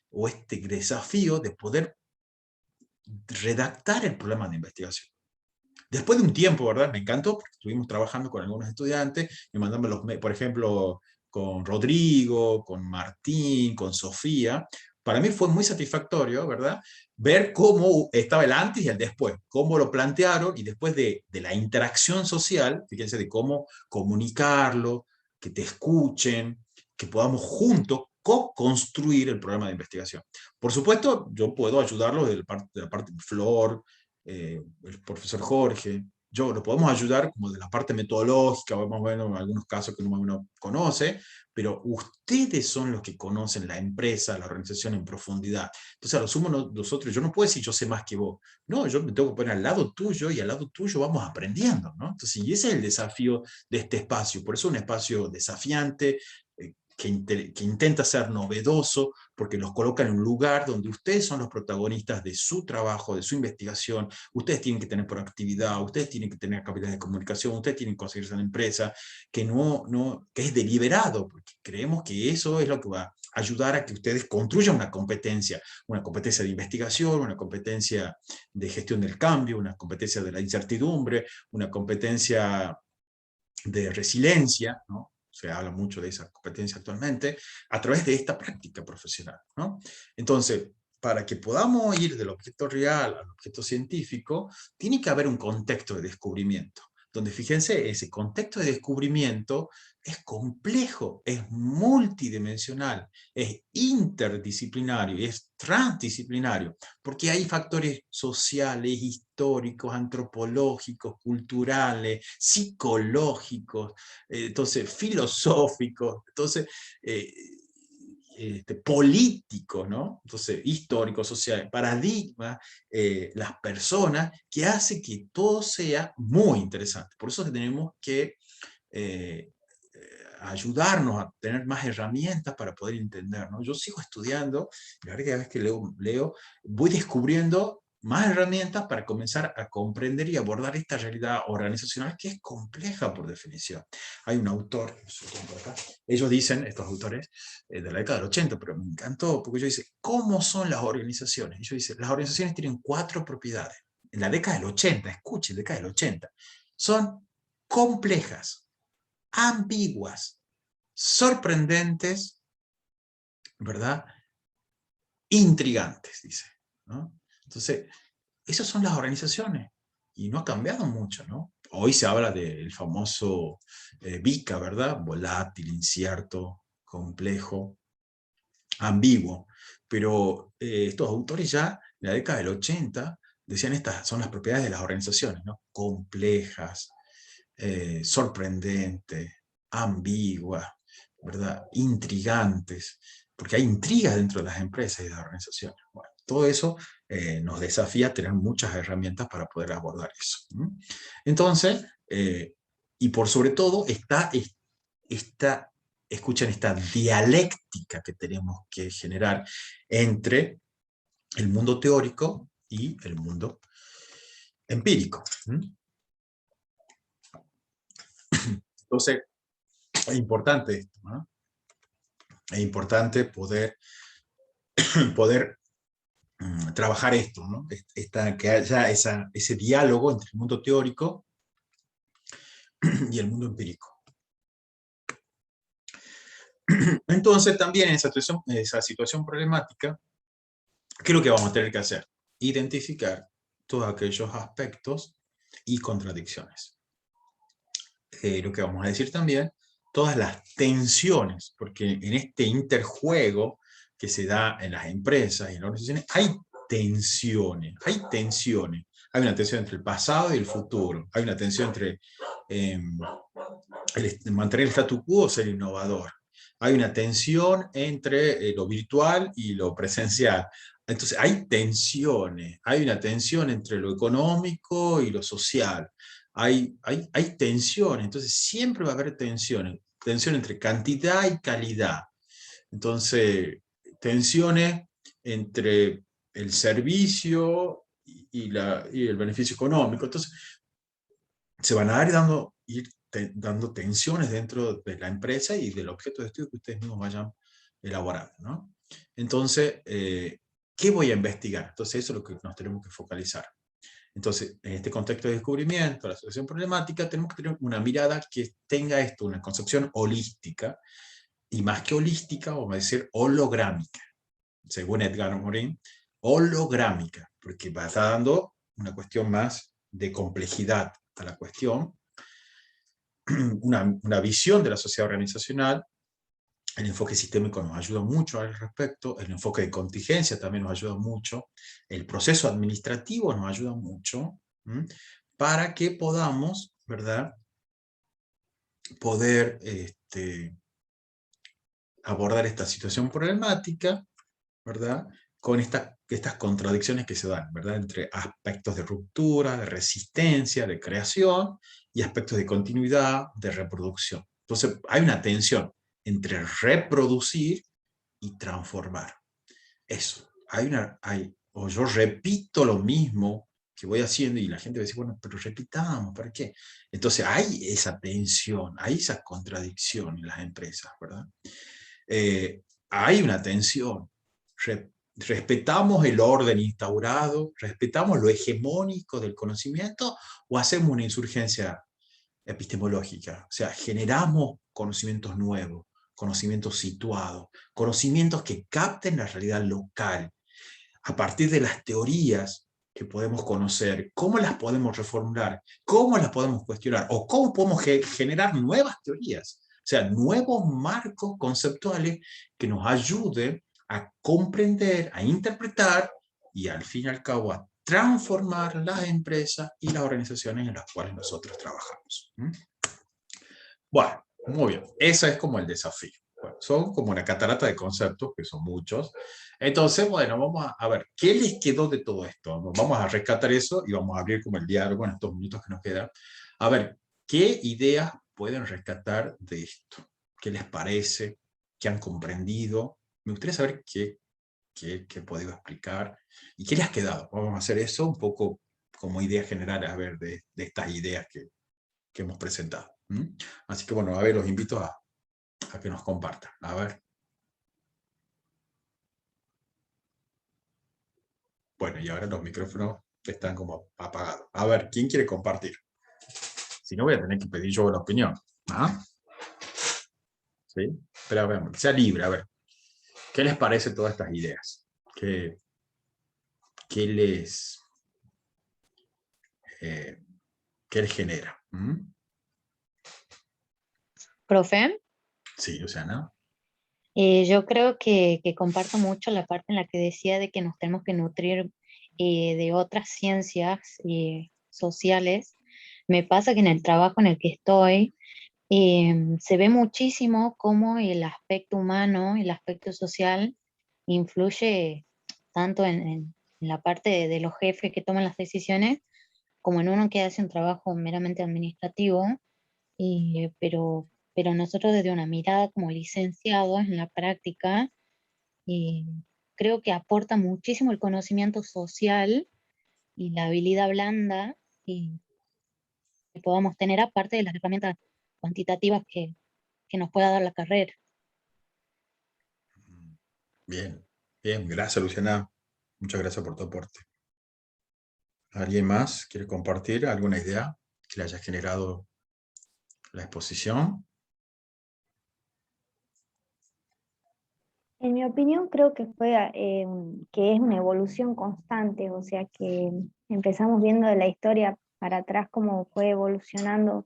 o este desafío de poder redactar el programa de investigación. Después de un tiempo, ¿verdad? Me encantó porque estuvimos trabajando con algunos estudiantes, me mandaban por ejemplo, con Rodrigo, con Martín, con Sofía. Para mí fue muy satisfactorio, ¿verdad? Ver cómo estaba el antes y el después, cómo lo plantearon y después de la interacción social, fíjense, de cómo comunicarlo, que te escuchen, que podamos juntos co-construir el programa de investigación. Por supuesto, yo puedo ayudarlos de la parte de Flor, el profesor Jorge, yo lo podemos ayudar como de la parte metodológica, más o menos en algunos casos que uno conoce, pero ustedes son los que conocen la empresa, la organización en profundidad. Entonces, a lo sumo nosotros, yo no puedo decir yo sé más que vos. No, yo me tengo que poner al lado tuyo y al lado tuyo vamos aprendiendo, ¿no? Entonces, y ese es el desafío de este espacio. Por eso es un espacio desafiante, que intenta ser novedoso, porque los coloca en un lugar donde ustedes son los protagonistas de su trabajo, de su investigación, ustedes tienen que tener proactividad, ustedes tienen que tener capacidad de comunicación, ustedes tienen que conseguirse una empresa que, que es deliberado, porque creemos que eso es lo que va a ayudar a que ustedes construyan una competencia de investigación, una competencia de gestión del cambio, una competencia de la incertidumbre, una competencia de resiliencia, ¿no? Se habla mucho de esa competencia actualmente, a través de esta práctica profesional, ¿no? Entonces, para que podamos ir del objeto real al objeto científico, tiene que haber un contexto de descubrimiento, donde fíjense, ese contexto de descubrimiento es complejo, es multidimensional, es interdisciplinario, es transdisciplinario, porque hay factores sociales, históricos, antropológicos, culturales, psicológicos, entonces filosóficos, entonces políticos, ¿no? Entonces históricos, sociales, paradigmas, las personas, que hace que todo sea muy interesante. Por eso tenemos que eh, ayudarnos a tener más herramientas para poder entender, ¿no? Yo sigo estudiando, y la verdad que cada vez que leo, voy descubriendo más herramientas para comenzar a comprender y abordar esta realidad organizacional que es compleja por definición. Hay un autor, ellos dicen, estos autores, de la década del 80, pero me encantó, porque ellos dicen, ¿cómo son las organizaciones? Ellos dicen, las organizaciones tienen 4 propiedades. En la década del 80, escuchen, década del 80, son complejas, ambiguas, sorprendentes, ¿verdad? Intrigantes, dice, ¿no? Entonces, esas son las organizaciones y no ha cambiado mucho, ¿no? Hoy se habla del famoso VICA, ¿verdad? Volátil, incierto, complejo, ambiguo, pero estos autores ya en la década del 80 decían estas son las propiedades de las organizaciones, ¿no? Complejas, sorprendentes, ambiguas, ¿verdad? Intrigantes, porque hay intrigas dentro de las empresas y de las organizaciones. Bueno, todo eso nos desafía a tener muchas herramientas para poder abordar eso. Entonces, y por sobre todo, escuchen, esta dialéctica que tenemos que generar entre el mundo teórico y el mundo empírico. Entonces, es importante esto, ¿no? Es importante poder trabajar esto, ¿no? Que haya ese diálogo entre el mundo teórico y el mundo empírico. Entonces, también en esa situación problemática, ¿qué es lo que vamos a tener que hacer? Identificar todos aquellos aspectos y contradicciones. Lo que vamos a decir también, todas las tensiones, porque en este interjuego que se da en las empresas y en las organizaciones, hay tensiones, hay tensiones. Hay una tensión entre el pasado y el futuro, hay una tensión entre mantener el statu quo o ser innovador. Hay una tensión entre lo virtual y lo presencial. Entonces hay tensiones, hay una tensión entre lo económico y lo social. Hay tensiones, entonces siempre va a haber tensiones. Tensión entre cantidad y calidad. Entonces, tensiones entre el servicio y el beneficio económico. Entonces, se van a dando tensiones dentro de la empresa y del objeto de estudio que ustedes mismos vayan elaborando, ¿no? Entonces, ¿qué voy a investigar? Entonces, eso es lo que nos tenemos que focalizar. Entonces, en este contexto de descubrimiento, la solución problemática, tenemos que tener una mirada que tenga esto, una concepción holística, y más que holística, vamos a decir holográmica, según Edgar Morin, holográmica, porque va dando una cuestión más de complejidad a la cuestión, una visión de la sociedad organizacional. El enfoque sistémico nos ayuda mucho al respecto, el enfoque de contingencia también nos ayuda mucho, el proceso administrativo nos ayuda mucho, para que podamos, ¿verdad?, poder abordar esta situación problemática, ¿verdad?, con estas contradicciones que se dan, ¿verdad?, entre aspectos de ruptura, de resistencia, de creación, y aspectos de continuidad, de reproducción. Entonces hay una tensión entre reproducir y transformar. Eso, o yo repito lo mismo que voy haciendo y la gente va a decir, bueno, pero repitamos, ¿para qué? Entonces hay esa tensión, hay esa contradicción en las empresas, ¿verdad? Hay una tensión. ¿Respetamos el orden instaurado? ¿Respetamos lo hegemónico del conocimiento? ¿O hacemos una insurgencia epistemológica? O sea, generamos conocimientos nuevos, conocimientos situados, conocimientos que capten la realidad local, a partir de las teorías que podemos conocer, cómo las podemos reformular, cómo las podemos cuestionar, o cómo podemos generar nuevas teorías, o sea, nuevos marcos conceptuales que nos ayuden a comprender, a interpretar y al fin y al cabo a transformar las empresas y las organizaciones en las cuales nosotros trabajamos. Bueno, muy bien, ese es como el desafío. Bueno, son como una catarata de conceptos, que son muchos. Entonces, bueno, vamos a ver, ¿qué les quedó de todo esto? Vamos a rescatar eso y vamos a abrir como el diálogo en estos minutos que nos quedan. A ver, ¿qué ideas pueden rescatar de esto? ¿Qué les parece? ¿Qué han comprendido? Me gustaría saber qué he podido explicar y qué les ha quedado. Vamos a hacer eso un poco como idea general, a ver, de estas ideas que hemos presentado. Así que bueno, a ver, los invito a que nos compartan. A ver. Bueno, y ahora los micrófonos están como apagados. A ver, ¿quién quiere compartir? Si no, voy a tener que pedir yo la opinión. ¿Ah? ¿Sí? Pero a ver, sea libre, a ver. ¿Qué les parece todas estas ideas? ¿Qué les, eh, qué les genera? Profe, Sí, Luciana. yo creo que comparto mucho la parte en la que decía de que nos tenemos que nutrir de otras ciencias sociales. Me pasa que en el trabajo en el que estoy se ve muchísimo cómo el aspecto humano, el aspecto social, influye tanto en la parte de los jefes que toman las decisiones, como en uno que hace un trabajo meramente administrativo. Pero nosotros desde una mirada como licenciados en la práctica, eh, creo que aporta muchísimo el conocimiento social y la habilidad blanda que podamos tener aparte de las herramientas cuantitativas que nos pueda dar la carrera. Bien, bien, gracias, Luciana. Muchas gracias por tu aporte. ¿Alguien más quiere compartir alguna idea que le haya generado la exposición? En mi opinión, creo que que es una evolución constante, o sea que empezamos viendo de la historia para atrás cómo fue evolucionando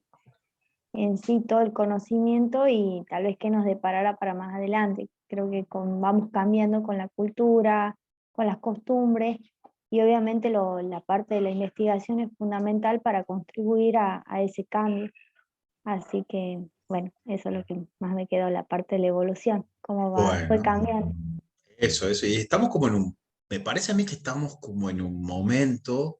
en sí todo el conocimiento y tal vez qué nos deparará para más adelante. Creo que vamos cambiando con la cultura, con las costumbres y obviamente la parte de la investigación es fundamental para contribuir a ese cambio. Así que, bueno, eso es lo que más me quedó, la parte de la evolución, fue Bueno, cambiando. eso. Y estamos como me parece a mí que estamos como en un momento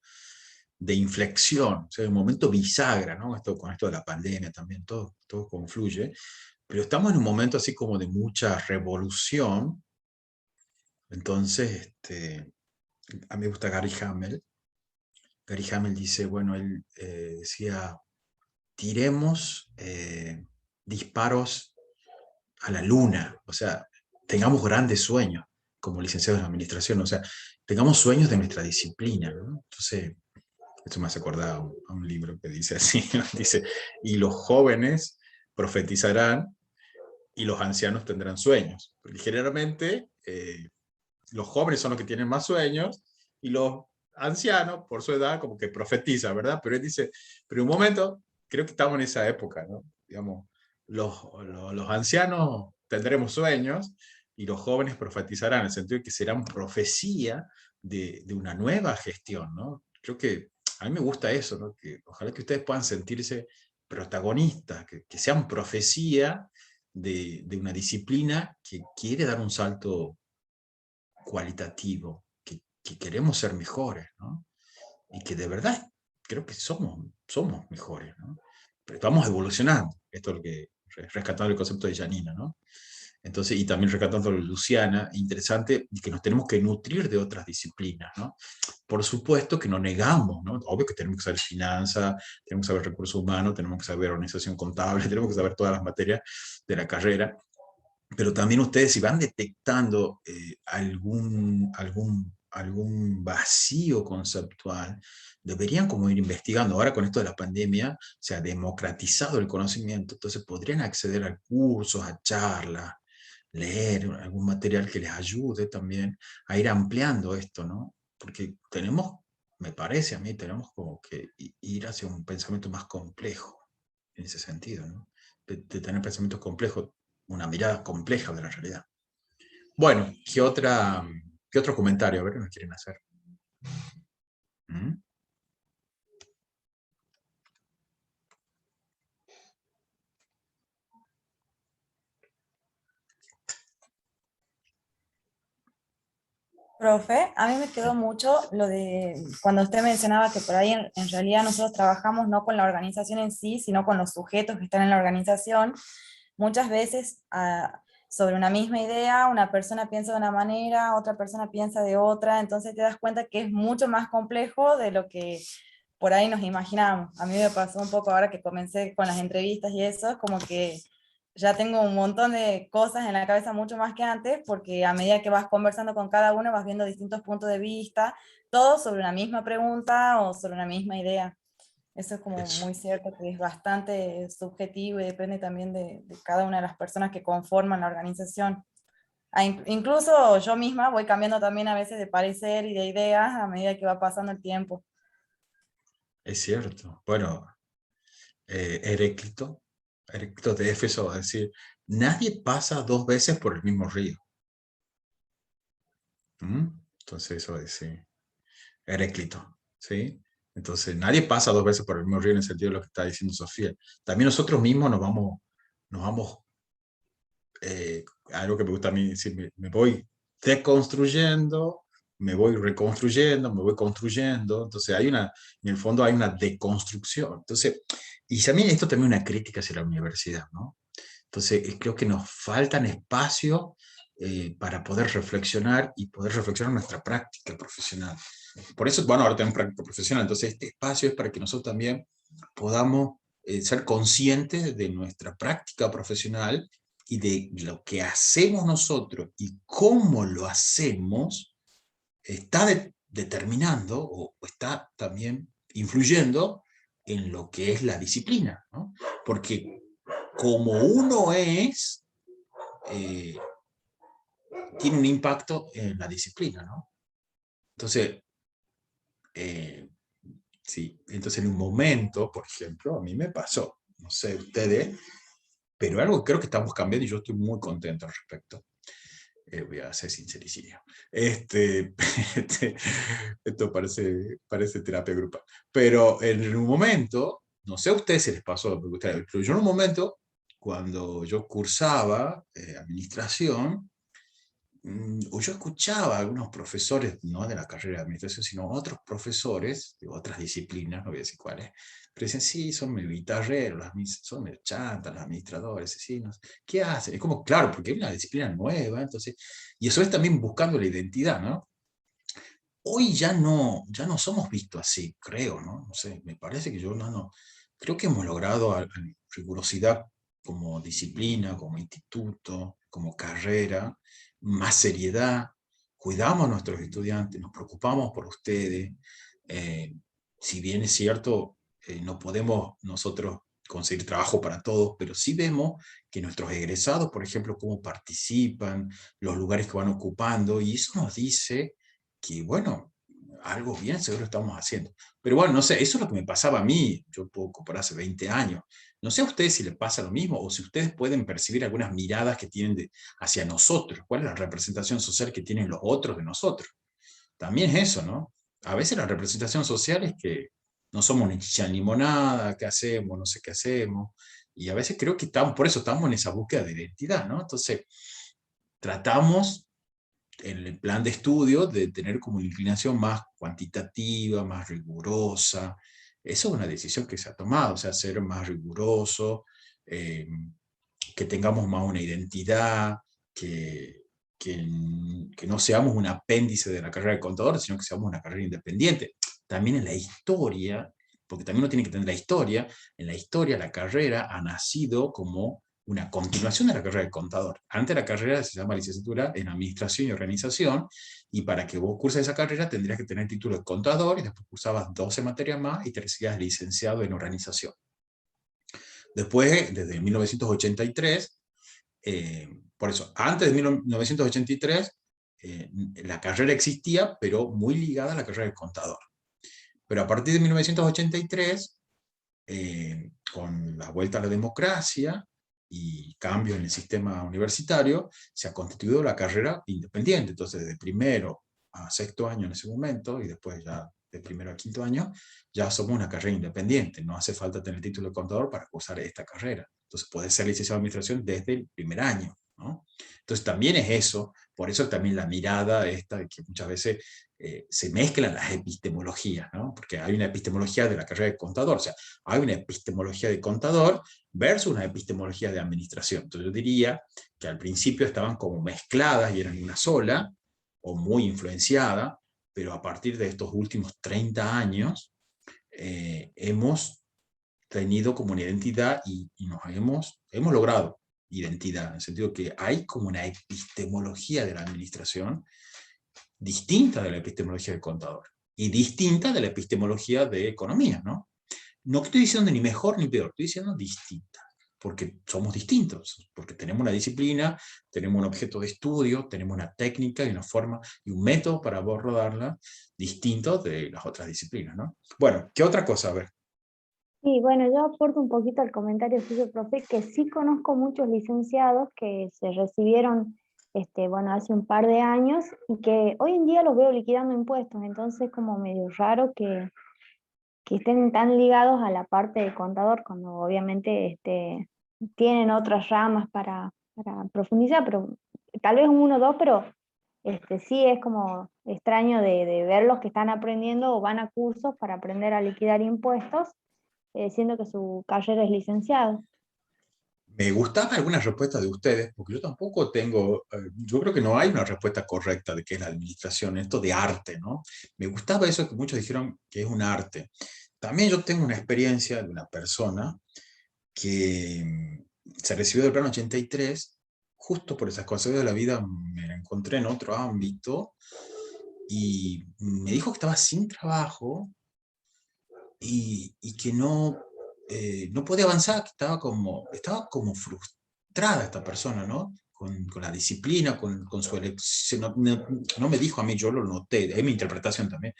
de inflexión, o sea, un momento bisagra, ¿no? Con esto de la pandemia también, todo confluye, pero estamos en un momento así como de mucha revolución, Entonces, a mí me gusta Gary Hamel. Gary Hamel dice, bueno, él decía, tiremos disparos a la luna, o sea, tengamos grandes sueños como licenciados en administración, o sea, tengamos sueños de nuestra disciplina, ¿no? Entonces, esto me hace acordar a un libro que dice así, ¿no? Dice, y los jóvenes profetizarán y los ancianos tendrán sueños, porque generalmente los jóvenes son los que tienen más sueños y los ancianos, por su edad, como que profetizan, ¿verdad? Pero él dice, pero en un momento, creo que estamos en esa época, ¿no? Digamos, los ancianos tendremos sueños y los jóvenes profetizarán, en el sentido de que serán profecía de una nueva gestión, ¿no? Creo que a mí me gusta eso, ¿no? Que ojalá que ustedes puedan sentirse protagonistas, que sean profecía de una disciplina que quiere dar un salto cualitativo, que queremos ser mejores, ¿no? Y que de verdad creo que somos mejores, ¿no? Pero estamos evolucionando. Esto es lo que, rescatando el concepto de Janina, ¿no? Entonces, y también rescatando a Luciana, interesante, que nos tenemos que nutrir de otras disciplinas, ¿no? Por supuesto que no negamos, ¿no? Obvio que tenemos que saber finanzas, tenemos que saber recursos humanos, tenemos que saber organización contable, tenemos que saber todas las materias de la carrera, pero también ustedes si van detectando algún vacío conceptual, deberían como ir investigando. Ahora con esto de la pandemia se ha democratizado el conocimiento, entonces podrían acceder a cursos, a charlas, leer algún material que les ayude también a ir ampliando esto, ¿no? Porque tenemos, me parece a mí, tenemos como que ir hacia un pensamiento más complejo en ese sentido, ¿no? De tener pensamientos complejos, una mirada compleja de la realidad. Bueno, ¿qué otro comentario? A ver qué nos quieren hacer. ¿Mm? Profe, a mí me quedó mucho lo de cuando usted mencionaba que por ahí en realidad nosotros trabajamos no con la organización en sí, sino con los sujetos que están en la organización. Muchas veces sobre una misma idea, una persona piensa de una manera, otra persona piensa de otra, entonces te das cuenta que es mucho más complejo de lo que por ahí nos imaginamos. A mí me pasó un poco ahora que comencé con las entrevistas y eso, es como que ya tengo un montón de cosas en la cabeza mucho más que antes, porque a medida que vas conversando con cada uno vas viendo distintos puntos de vista, todo sobre una misma pregunta o sobre una misma idea. Eso es como Eso. muy cierto, que es bastante subjetivo y depende también de cada una de las personas que conforman la organización. Incluso yo misma voy cambiando también a veces de parecer y de ideas a medida que va pasando el tiempo. Es cierto. Bueno, Heráclito de Éfeso va a decir, nadie pasa dos veces por el mismo río. ¿Mm? Entonces eso es Heráclito, ¿sí? Entonces nadie pasa dos veces por el mismo río en el sentido de lo que está diciendo Sofía. También nosotros mismos nos vamos algo que me gusta a mí decir, me voy deconstruyendo, me voy reconstruyendo, me voy construyendo, entonces en el fondo hay una deconstrucción. Entonces, y también esto también es una crítica hacia la universidad, ¿no? Entonces, creo que nos faltan espacios para poder reflexionar y poder reflexionar nuestra práctica profesional. Por eso, bueno, ahora tenemos práctica profesional, entonces este espacio es para que nosotros también podamos ser conscientes de nuestra práctica profesional y de lo que hacemos nosotros y cómo lo hacemos, está determinando o está también influyendo en lo que es la disciplina, ¿no? Porque como uno es, eh, tiene un impacto en la disciplina, ¿no? Entonces, sí, entonces en un momento, por ejemplo, a mí me pasó, no sé ustedes, pero algo creo que estamos cambiando y yo estoy muy contento al respecto. Voy a ser sincericidio. Esto parece terapia grupal. Pero en un momento, no sé a ustedes si les pasó, pero yo en un momento, cuando yo cursaba administración, o yo escuchaba a algunos profesores, no de la carrera de administración, sino otros profesores de otras disciplinas, no voy a decir cuáles, pero dicen, sí, son medio guitarreros, son medio chantas los administradores, sí, no sé, ¿qué hacen? Es como, claro, porque es una disciplina nueva, entonces, y eso es también buscando la identidad, ¿no? Hoy ya no somos vistos así, creo, ¿no? No sé, me parece que yo no, creo que hemos logrado rigurosidad como disciplina, como instituto, como carrera, más seriedad, cuidamos a nuestros estudiantes, nos preocupamos por ustedes. Si bien es cierto, no podemos nosotros conseguir trabajo para todos, pero sí vemos que nuestros egresados, por ejemplo, cómo participan, los lugares que van ocupando, y eso nos dice que, bueno, algo bien seguro estamos haciendo. Pero bueno, no sé, eso es lo que me pasaba a mí, yo puedo comparar hace 20 años. No sé a ustedes si les pasa lo mismo, o si ustedes pueden percibir algunas miradas que tienen hacia nosotros, cuál es la representación social que tienen los otros de nosotros. También es eso, ¿no? A veces la representación social es que no somos ni chicha ni limonada, qué hacemos, no sé qué hacemos, y a veces creo que estamos, por eso estamos en esa búsqueda de identidad, ¿no? Entonces, tratamos en el plan de estudio de tener como una inclinación más cuantitativa, más rigurosa. Eso es una decisión que se ha tomado, o sea, ser más riguroso, eh, que tengamos más una identidad, que, que, que no seamos un apéndice de la carrera de contador, sino que seamos una carrera independiente. También en la historia, porque también uno tiene que tener la historia, en la historia la carrera ha nacido como una continuación de la carrera de contador. Antes la carrera se llama licenciatura en Administración y Organización, y para que vos curses esa carrera tendrías que tener el título de contador, y después cursabas 12 materias más y te recibías licenciado en Organización. Después, desde 1983, por eso, antes de 1983, la carrera existía, pero muy ligada a la carrera de contador. Pero a partir de 1983, con la vuelta a la democracia y cambio en el sistema universitario, se ha constituido la carrera independiente. Entonces, desde primero a sexto año en ese momento, y después ya de primero a quinto año, ya somos una carrera independiente. No hace falta tener el título de contador para cursar esta carrera. Entonces, puedes ser licenciado en administración desde el primer año, ¿no? Entonces, también es eso. Por eso también la mirada esta de que muchas veces se mezclan las epistemologías, ¿no? Porque hay una epistemología de la carrera de contador, o sea, hay una epistemología de contador versus una epistemología de administración. Entonces yo diría que al principio estaban como mezcladas y eran una sola, o muy influenciada, pero a partir de estos últimos 30 años hemos tenido como una identidad y nos hemos logrado identidad, en el sentido que hay como una epistemología de la administración distinta de la epistemología del contador y distinta de la epistemología de economía, ¿no? No estoy diciendo ni mejor ni peor, estoy diciendo distinta, porque somos distintos, porque tenemos una disciplina, tenemos un objeto de estudio, tenemos una técnica y una forma y un método para abordarla distinto de las otras disciplinas, ¿no? Bueno, ¿qué otra cosa? A ver. Sí, bueno, yo aporto un poquito al comentario suyo, profe, que sí conozco muchos licenciados que se recibieron, bueno, hace un par de años y que hoy en día los veo liquidando impuestos, entonces como medio raro que estén tan ligados a la parte de contador, cuando obviamente tienen otras ramas para profundizar, pero tal vez uno o dos, pero sí es como extraño de verlos que están aprendiendo o van a cursos para aprender a liquidar impuestos, siendo que su carrera es licenciado. Me gustaba alguna respuesta de ustedes, porque yo tampoco tengo, yo creo que no hay una respuesta correcta de qué es la administración, esto de arte, ¿no? Me gustaba eso que muchos dijeron que es un arte. También yo tengo una experiencia de una persona que se recibió del plan 83, justo por esas cosas de la vida me la encontré en otro ámbito, y me dijo que estaba sin trabajo y que no podía avanzar, que estaba como frustrada esta persona, ¿no? Con la disciplina, con su elección. No me dijo a mí, yo lo noté, es mi interpretación también.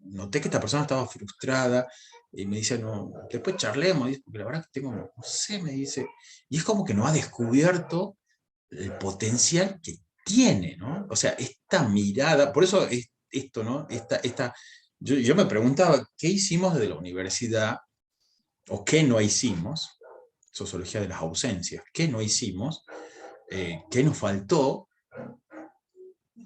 Noté que esta persona estaba frustrada y me dice, no, después charlemos, dice, porque la verdad que tengo, no sé, me dice, y es como que no ha descubierto el potencial que tiene, ¿no? O sea, esta mirada, por eso es esto, ¿no? Yo me preguntaba, ¿qué hicimos desde la universidad o qué no hicimos? Sociología de las ausencias, ¿qué no hicimos? ¿Qué nos faltó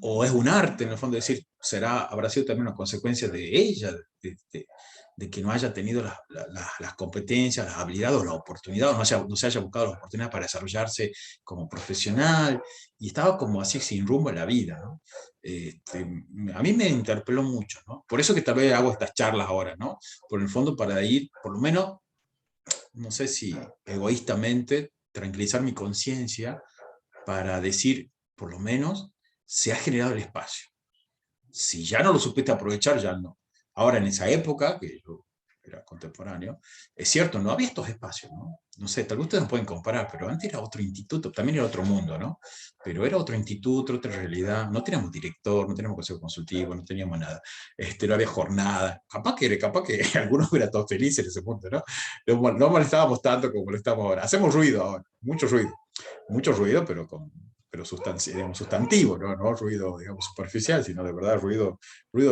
o es un arte, en el fondo, decir, habrá sido también una consecuencia de ella, de que no haya tenido las competencias, las habilidades o las oportunidades, no se haya buscado las oportunidades para desarrollarse como profesional, y estaba como así sin rumbo en la vida, ¿no? A mí me interpeló mucho, ¿no? Por eso que tal vez hago estas charlas ahora, ¿no? Por el fondo, para ir, por lo menos, no sé si egoístamente, tranquilizar mi conciencia para decir, por lo menos, se ha generado el espacio. Si ya no lo supiste aprovechar, ya no. Ahora, en esa época, que yo era contemporáneo, es cierto, no había estos espacios, ¿no? No sé, tal vez ustedes no pueden comparar, pero antes era otro instituto, también era otro mundo, ¿no? Pero era otro instituto, otra realidad, no teníamos director, no teníamos consejo consultivo, no teníamos nada, no había jornada, capaz que algunos hubieran todos felices en ese punto, ¿no? No molestábamos tanto como molestamos ahora, hacemos ruido ahora, mucho ruido, pero sustantivo, ¿no? No ruido, digamos, superficial, sino de verdad ruido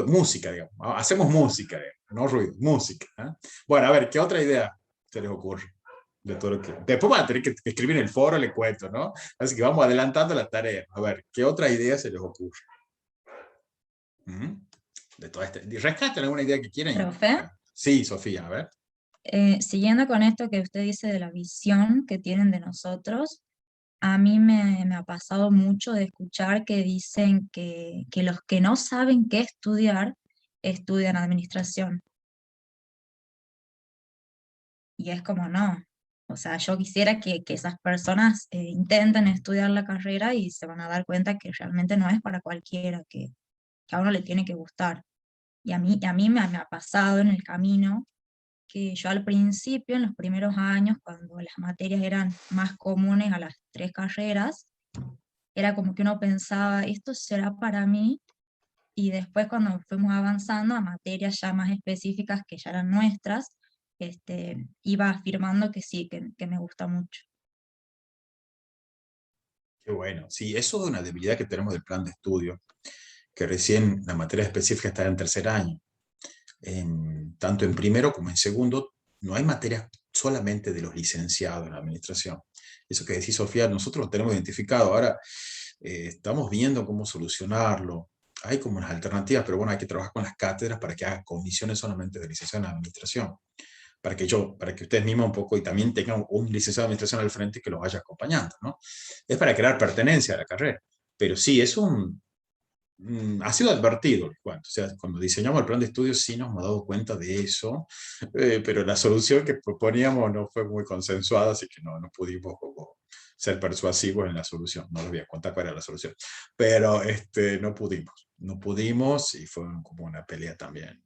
música, digamos. Hacemos música, digamos, no ruido, música. ¿Eh? Bueno, a ver, ¿qué otra idea se les ocurre? De todo lo que... Después van a tener que escribir en el foro, le cuento, ¿no? Así que vamos adelantando la tarea. A ver, ¿qué otra idea se les ocurre? ¿Mm? De toda esta... Rescaten alguna idea que quieran. Profe, Sí, Sofía, a ver. siguiendo con esto que usted dice de la visión que tienen de nosotros, a mí me ha pasado mucho de escuchar que dicen que los que no saben qué estudiar, estudian administración. Y es como no. O sea, yo quisiera que esas personas intenten estudiar la carrera y se van a dar cuenta que realmente no es para cualquiera, que a uno le tiene que gustar. Y a mí me ha pasado en el camino que yo al principio, en los primeros años, cuando las materias eran más comunes a las 3 carreras, era como que uno pensaba, ¿esto será para mí? Y después cuando fuimos avanzando a materias ya más específicas que ya eran nuestras, iba afirmando que sí, que me gusta mucho. Qué bueno. Sí, eso es una debilidad que tenemos del plan de estudio, que recién la materia específica está en tercer año. Tanto en primero como en segundo, no hay materias solamente de los licenciados en la administración. Eso que decís, Sofía, nosotros lo tenemos identificado. Ahora estamos viendo cómo solucionarlo. Hay como unas alternativas, pero bueno, hay que trabajar con las cátedras para que hagan comisiones solamente de licenciado en administración. Para que ustedes mismos un poco y también tengan un licenciado de administración al frente que los vaya acompañando, ¿no? Es para crear pertenencia a la carrera. Pero sí, ha sido advertido, o sea, cuando diseñamos el plan de estudios sí nos hemos dado cuenta de eso, pero la solución que proponíamos no fue muy consensuada, así que no pudimos como ser persuasivos en la solución. No les voy a contar cuál era la solución, pero no pudimos y fue como una pelea también,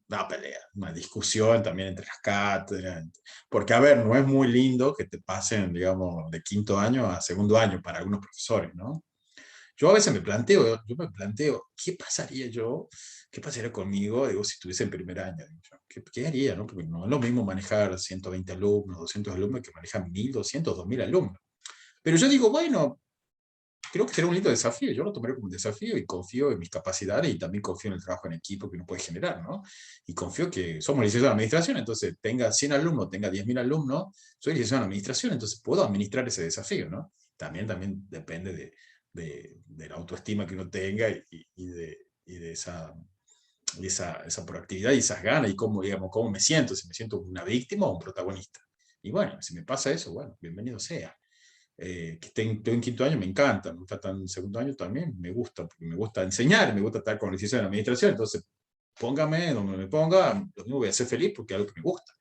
una discusión también entre las cátedras, porque a ver, no es muy lindo que te pasen, digamos, de quinto año a segundo año para algunos profesores, ¿no? Yo a veces me planteo, ¿qué pasaría conmigo, digo, si estuviese en primer año? Digo, ¿qué haría? ¿No? Porque no es lo mismo manejar 120 alumnos, 200 alumnos, que manejar 1.200, 2.000 alumnos. Pero yo digo, bueno, creo que será un lindo desafío, yo lo tomaré como un desafío y confío en mis capacidades y también confío en el trabajo en equipo que uno puede generar, ¿no? Y confío que somos licenciados en administración, entonces tenga 100 alumnos, tenga 10.000 alumnos, soy licenciado en administración, entonces puedo administrar ese desafío, ¿no? También depende de la autoestima que uno tenga y de esa proactividad y esas ganas y cómo me siento, si me siento una víctima o un protagonista. Y bueno, si me pasa eso, bueno, bienvenido sea. Que esté en quinto año me encanta, me gusta estar en segundo año también, me gusta, porque me gusta enseñar, me gusta estar con licenciado en administración, entonces póngame donde me ponga, lo mismo voy a ser feliz porque es algo que me gusta.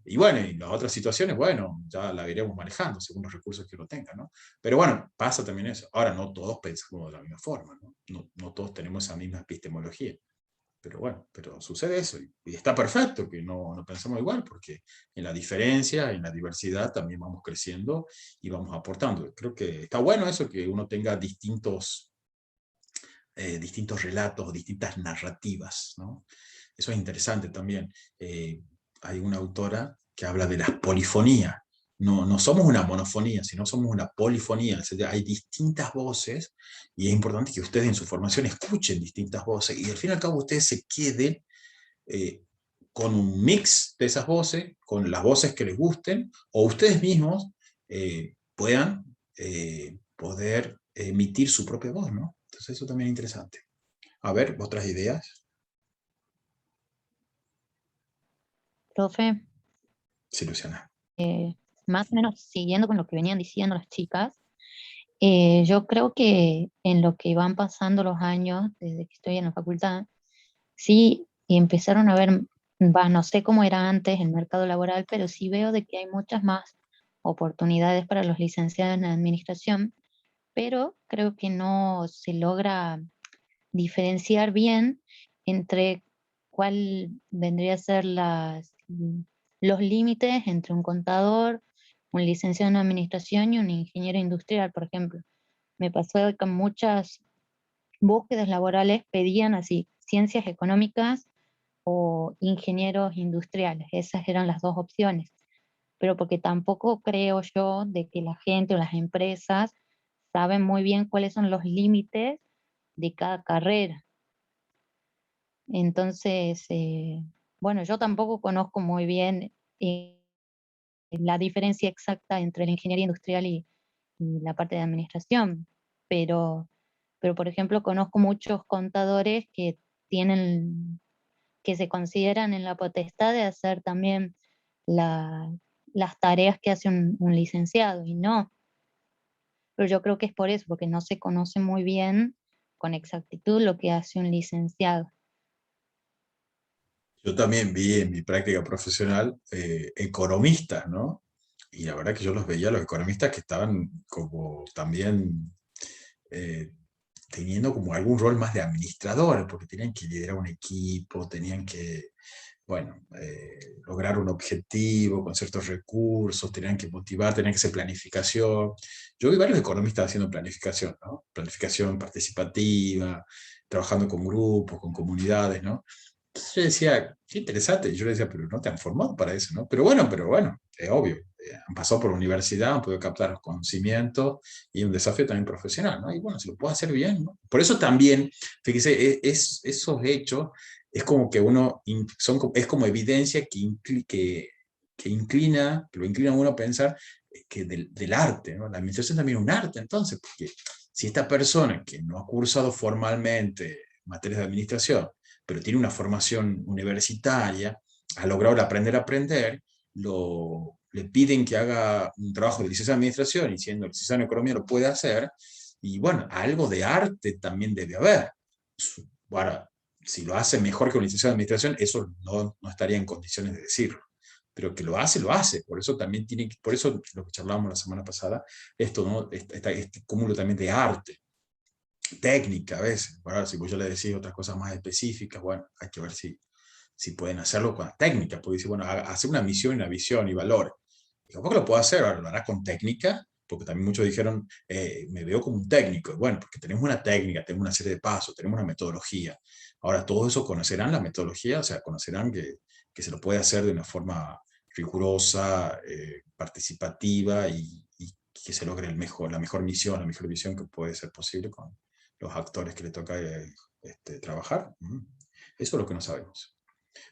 Y bueno, y las otras situaciones, bueno, ya la iremos manejando según los recursos que uno tenga, ¿no? Pero bueno, pasa también eso. Ahora, no todos pensamos de la misma forma, ¿no? No todos tenemos esa misma epistemología. Pero bueno, pero sucede eso. Y está perfecto que no pensemos igual, porque en la diferencia, en la diversidad, también vamos creciendo y vamos aportando. Creo que está bueno eso, que uno tenga distintos relatos, distintas narrativas, ¿no? Eso es interesante también. Hay una autora que habla de la polifonía. No somos una monofonía, sino somos una polifonía. Hay distintas voces y es importante que ustedes en su formación escuchen distintas voces y al fin y al cabo ustedes se queden con un mix de esas voces, con las voces que les gusten, o ustedes mismos puedan poder emitir su propia voz, ¿no? Entonces eso también es interesante. A ver, otras ideas. Profe, Sí, Luciana. más o menos siguiendo con lo que venían diciendo las chicas, yo creo que en lo que van pasando los años, desde que estoy en la facultad, sí empezaron a ver, no sé cómo era antes el mercado laboral, pero sí veo de que hay muchas más oportunidades para los licenciados en administración, pero creo que no se logra diferenciar bien entre cuál vendría a ser los límites entre un contador, un licenciado en administración y un ingeniero industrial, por ejemplo. Me pasó que muchas búsquedas laborales pedían así ciencias económicas o ingenieros industriales. Esas eran las dos opciones. Pero porque tampoco creo yo de que la gente o las empresas saben muy bien cuáles son los límites de cada carrera. Entonces, bueno, yo tampoco conozco muy bien la diferencia exacta entre la ingeniería industrial y la parte de administración, pero, pero por ejemplo conozco muchos contadores que tienen, que se consideran en la potestad de hacer también la- las tareas que hace un licenciado, y no, pero yo creo que es por eso, porque no se conoce muy bien con exactitud lo que hace un licenciado. Yo también vi en mi práctica profesional economistas, ¿no? Y la verdad que yo los veía, los economistas que estaban como también eh, teniendo como algún rol más de administradores, porque tenían que liderar un equipo, tenían que, bueno, lograr un objetivo con ciertos recursos, tenían que motivar, tenían que hacer planificación. Yo vi varios economistas haciendo planificación, ¿no? Planificación participativa, trabajando con grupos, con comunidades, ¿no? Entonces yo decía, qué interesante. Yo le decía, pero no te han formado para eso, ¿no? Pero bueno, es obvio. Han pasado por la universidad, han podido captar los conocimientos y un desafío también profesional, ¿no? Y bueno, se lo puede hacer bien, ¿no? Por eso también, fíjese, esos hechos es como que uno, es como evidencia que inclina, que lo inclina a uno a pensar que del arte, ¿no? La administración también es un arte, entonces, porque si esta persona que no ha cursado formalmente materias de administración, pero tiene una formación universitaria, ha logrado aprender a aprender, le piden que haga un trabajo de licenciado en administración y siendo licenciado en economía lo puede hacer, y bueno, algo de arte también debe haber. Ahora, si lo hace mejor que un licenciado en administración, eso no estaría en condiciones de decirlo. Pero que lo hace, lo hace. Por eso también tiene, por eso lo que charlábamos la semana pasada, esto, ¿no? Este cúmulo también de arte, técnica a veces. Bueno, si vos ya le decís otras cosas más específicas, bueno, hay que ver si pueden hacerlo con la técnica, porque dice, bueno, hacer una misión y una visión y valores. Y tampoco lo puedo hacer, ahora lo hará con técnica, porque también muchos dijeron, me veo como un técnico. Bueno, porque tenemos una técnica, tenemos una serie de pasos, tenemos una metodología. Ahora, todos esos conocerán la metodología, o sea, conocerán que se lo puede hacer de una forma rigurosa, participativa y que se logre la mejor misión, la mejor visión que puede ser posible con los actores que le toca trabajar. Eso es lo que no sabemos.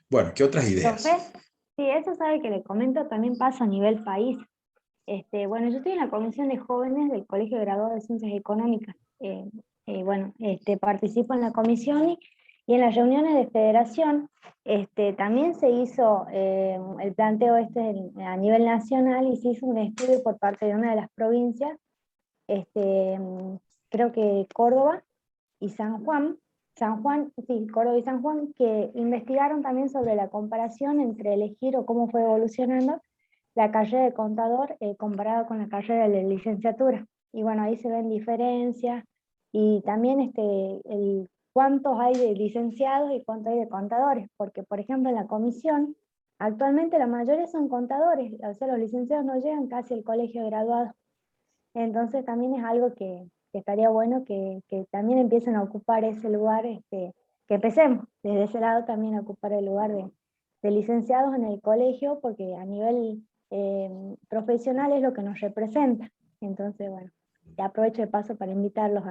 Bueno, ¿qué otras Profe, ideas? sí, eso sabe que le comento, también pasa a nivel país. Bueno, yo estoy en la comisión de jóvenes del Colegio Graduado de Ciencias Económicas. Bueno, participo en la comisión y en las reuniones de federación también se hizo el planteo a nivel nacional y se hizo un estudio por parte de una de las provincias, creo que Córdoba y San Juan, sí, Córdoba y San Juan, que investigaron también sobre la comparación entre elegir o cómo fue evolucionando la carrera de contador comparado con la carrera de licenciatura. Y bueno, ahí se ven diferencias y también cuántos hay de licenciados y cuántos hay de contadores, porque por ejemplo en la comisión, actualmente la mayoría son contadores, o sea, los licenciados no llegan casi al colegio graduado. Entonces también es algo que estaría bueno que también empiecen a ocupar ese lugar, que empecemos desde ese lado también a ocupar el lugar de licenciados en el colegio, porque a nivel profesional es lo que nos representa. Entonces, bueno, te aprovecho de paso para invitarlos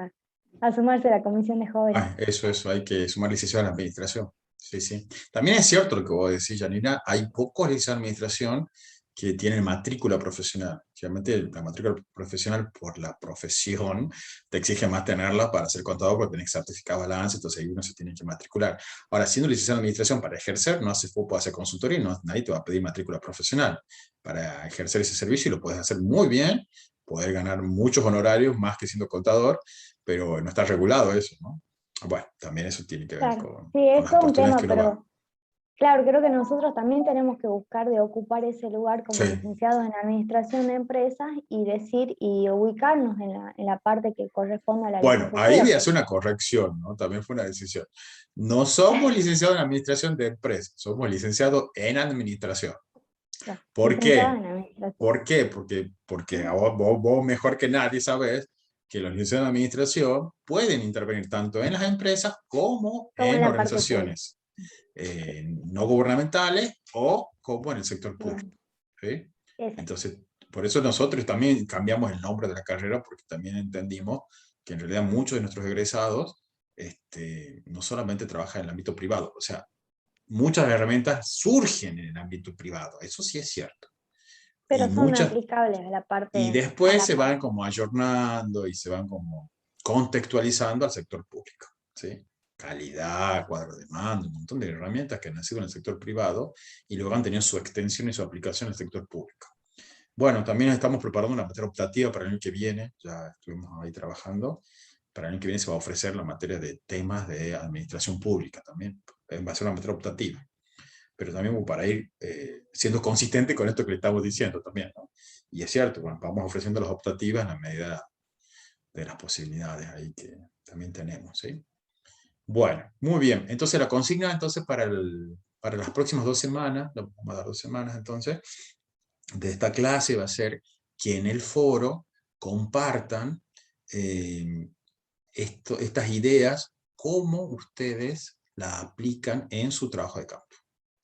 a sumarse a la comisión de jóvenes. Eso, hay que sumar licenciado en administración. Sí, sí. También es cierto lo que vos decís, Janina, hay pocos licenciados en administración que tienen matrícula profesional. Realmente la matrícula profesional por la profesión te exige más tenerla para ser contador porque tenés certificado de balance, entonces ahí uno se tiene que matricular. Ahora, siendo licenciado en administración para ejercer, no hace poco hacer consultoría, no, nadie te va a pedir matrícula profesional para ejercer ese servicio y lo puedes hacer muy bien, poder ganar muchos honorarios más que siendo contador, pero no está regulado eso, ¿no? Bueno, también eso tiene que ver Claro, con sí, es las todo un oportunidades tema, que lo van. pero claro, creo que nosotros también tenemos que buscar de ocupar ese lugar como Sí. licenciados en administración de empresas y decir y ubicarnos en la parte que corresponde a la Bueno, ahí licenciatura. voy a hacer una corrección, ¿no? También fue una decisión. No somos licenciados en administración de empresas, somos licenciados en administración. Claro, ¿Por licenciados qué? en administración. ¿Por qué? Porque vos mejor que nadie sabés que los licenciados en administración pueden intervenir tanto en las empresas como Como en en la parte pública. organizaciones no gubernamentales o como en el sector Bien, público. ¿Sí? exacto. Entonces, por eso nosotros también cambiamos el nombre de la carrera, porque también entendimos que en realidad muchos de nuestros egresados no solamente trabajan en el ámbito privado, o sea, muchas herramientas surgen en el ámbito privado, eso sí es cierto. Pero Y son muchas, aplicables y a después la se van par. como ayornando y se van como contextualizando al sector público, ¿sí? Calidad, cuadro de mando, un montón de herramientas que han nacido en el sector privado y luego han tenido su extensión y su aplicación en el sector público. Bueno, también estamos preparando una materia optativa para el año que viene, ya estuvimos ahí trabajando. Para el año que viene se va a ofrecer la materia de temas de administración pública también. Va a ser una materia optativa. Pero también para ir siendo consistente con esto que le estamos diciendo también, ¿no? Y es cierto, bueno, vamos ofreciendo las optativas en la medida de las posibilidades ahí que también tenemos, ¿sí? Bueno, muy bien. Entonces la consigna entonces para las próximas 2 semanas, vamos a dar 2 semanas entonces, de esta clase va a ser que en el foro compartan estas ideas, cómo ustedes las aplican en su trabajo de campo.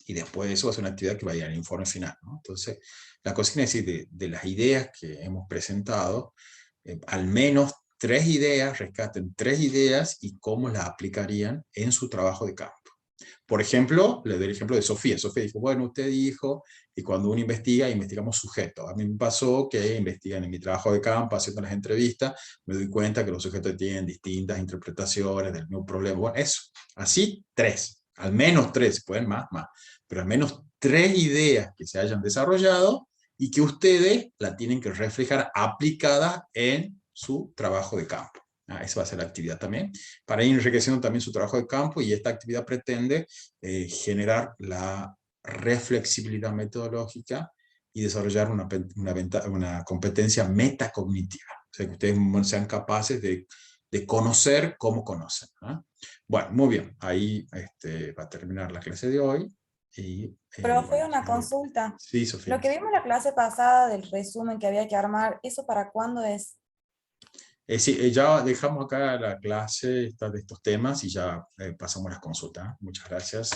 Y después de eso va a ser una actividad que va a ir al informe final, ¿no? Entonces, la consigna es decir, de las ideas que hemos presentado, al menos 3 ideas, rescaten 3 ideas y cómo las aplicarían en su trabajo de campo. Por ejemplo, le doy el ejemplo de Sofía. Sofía dijo, bueno, usted dijo, y cuando uno investiga, investigamos sujetos. A mí me pasó que investigan en mi trabajo de campo, haciendo las entrevistas, me doy cuenta que los sujetos tienen distintas interpretaciones del mismo problema. Bueno, eso. Así, 3. Al menos 3, pueden más, pero al menos 3 ideas que se hayan desarrollado y que ustedes la tienen que reflejar aplicada en su trabajo de campo. Esa va a ser la actividad también, para ir enriqueciendo también su trabajo de campo, y esta actividad pretende generar la reflexibilidad metodológica y desarrollar una competencia metacognitiva, o sea, que ustedes sean capaces de conocer cómo conocen. Bueno, muy bien, ahí va a terminar la clase de hoy. Y, Profe, bueno, una consulta. sí, Sofía. Lo que vimos la clase pasada del resumen que había que armar, ¿eso para cuándo es? Sí, ya dejamos acá la clase de estos temas y ya pasamos las consultas. Muchas gracias.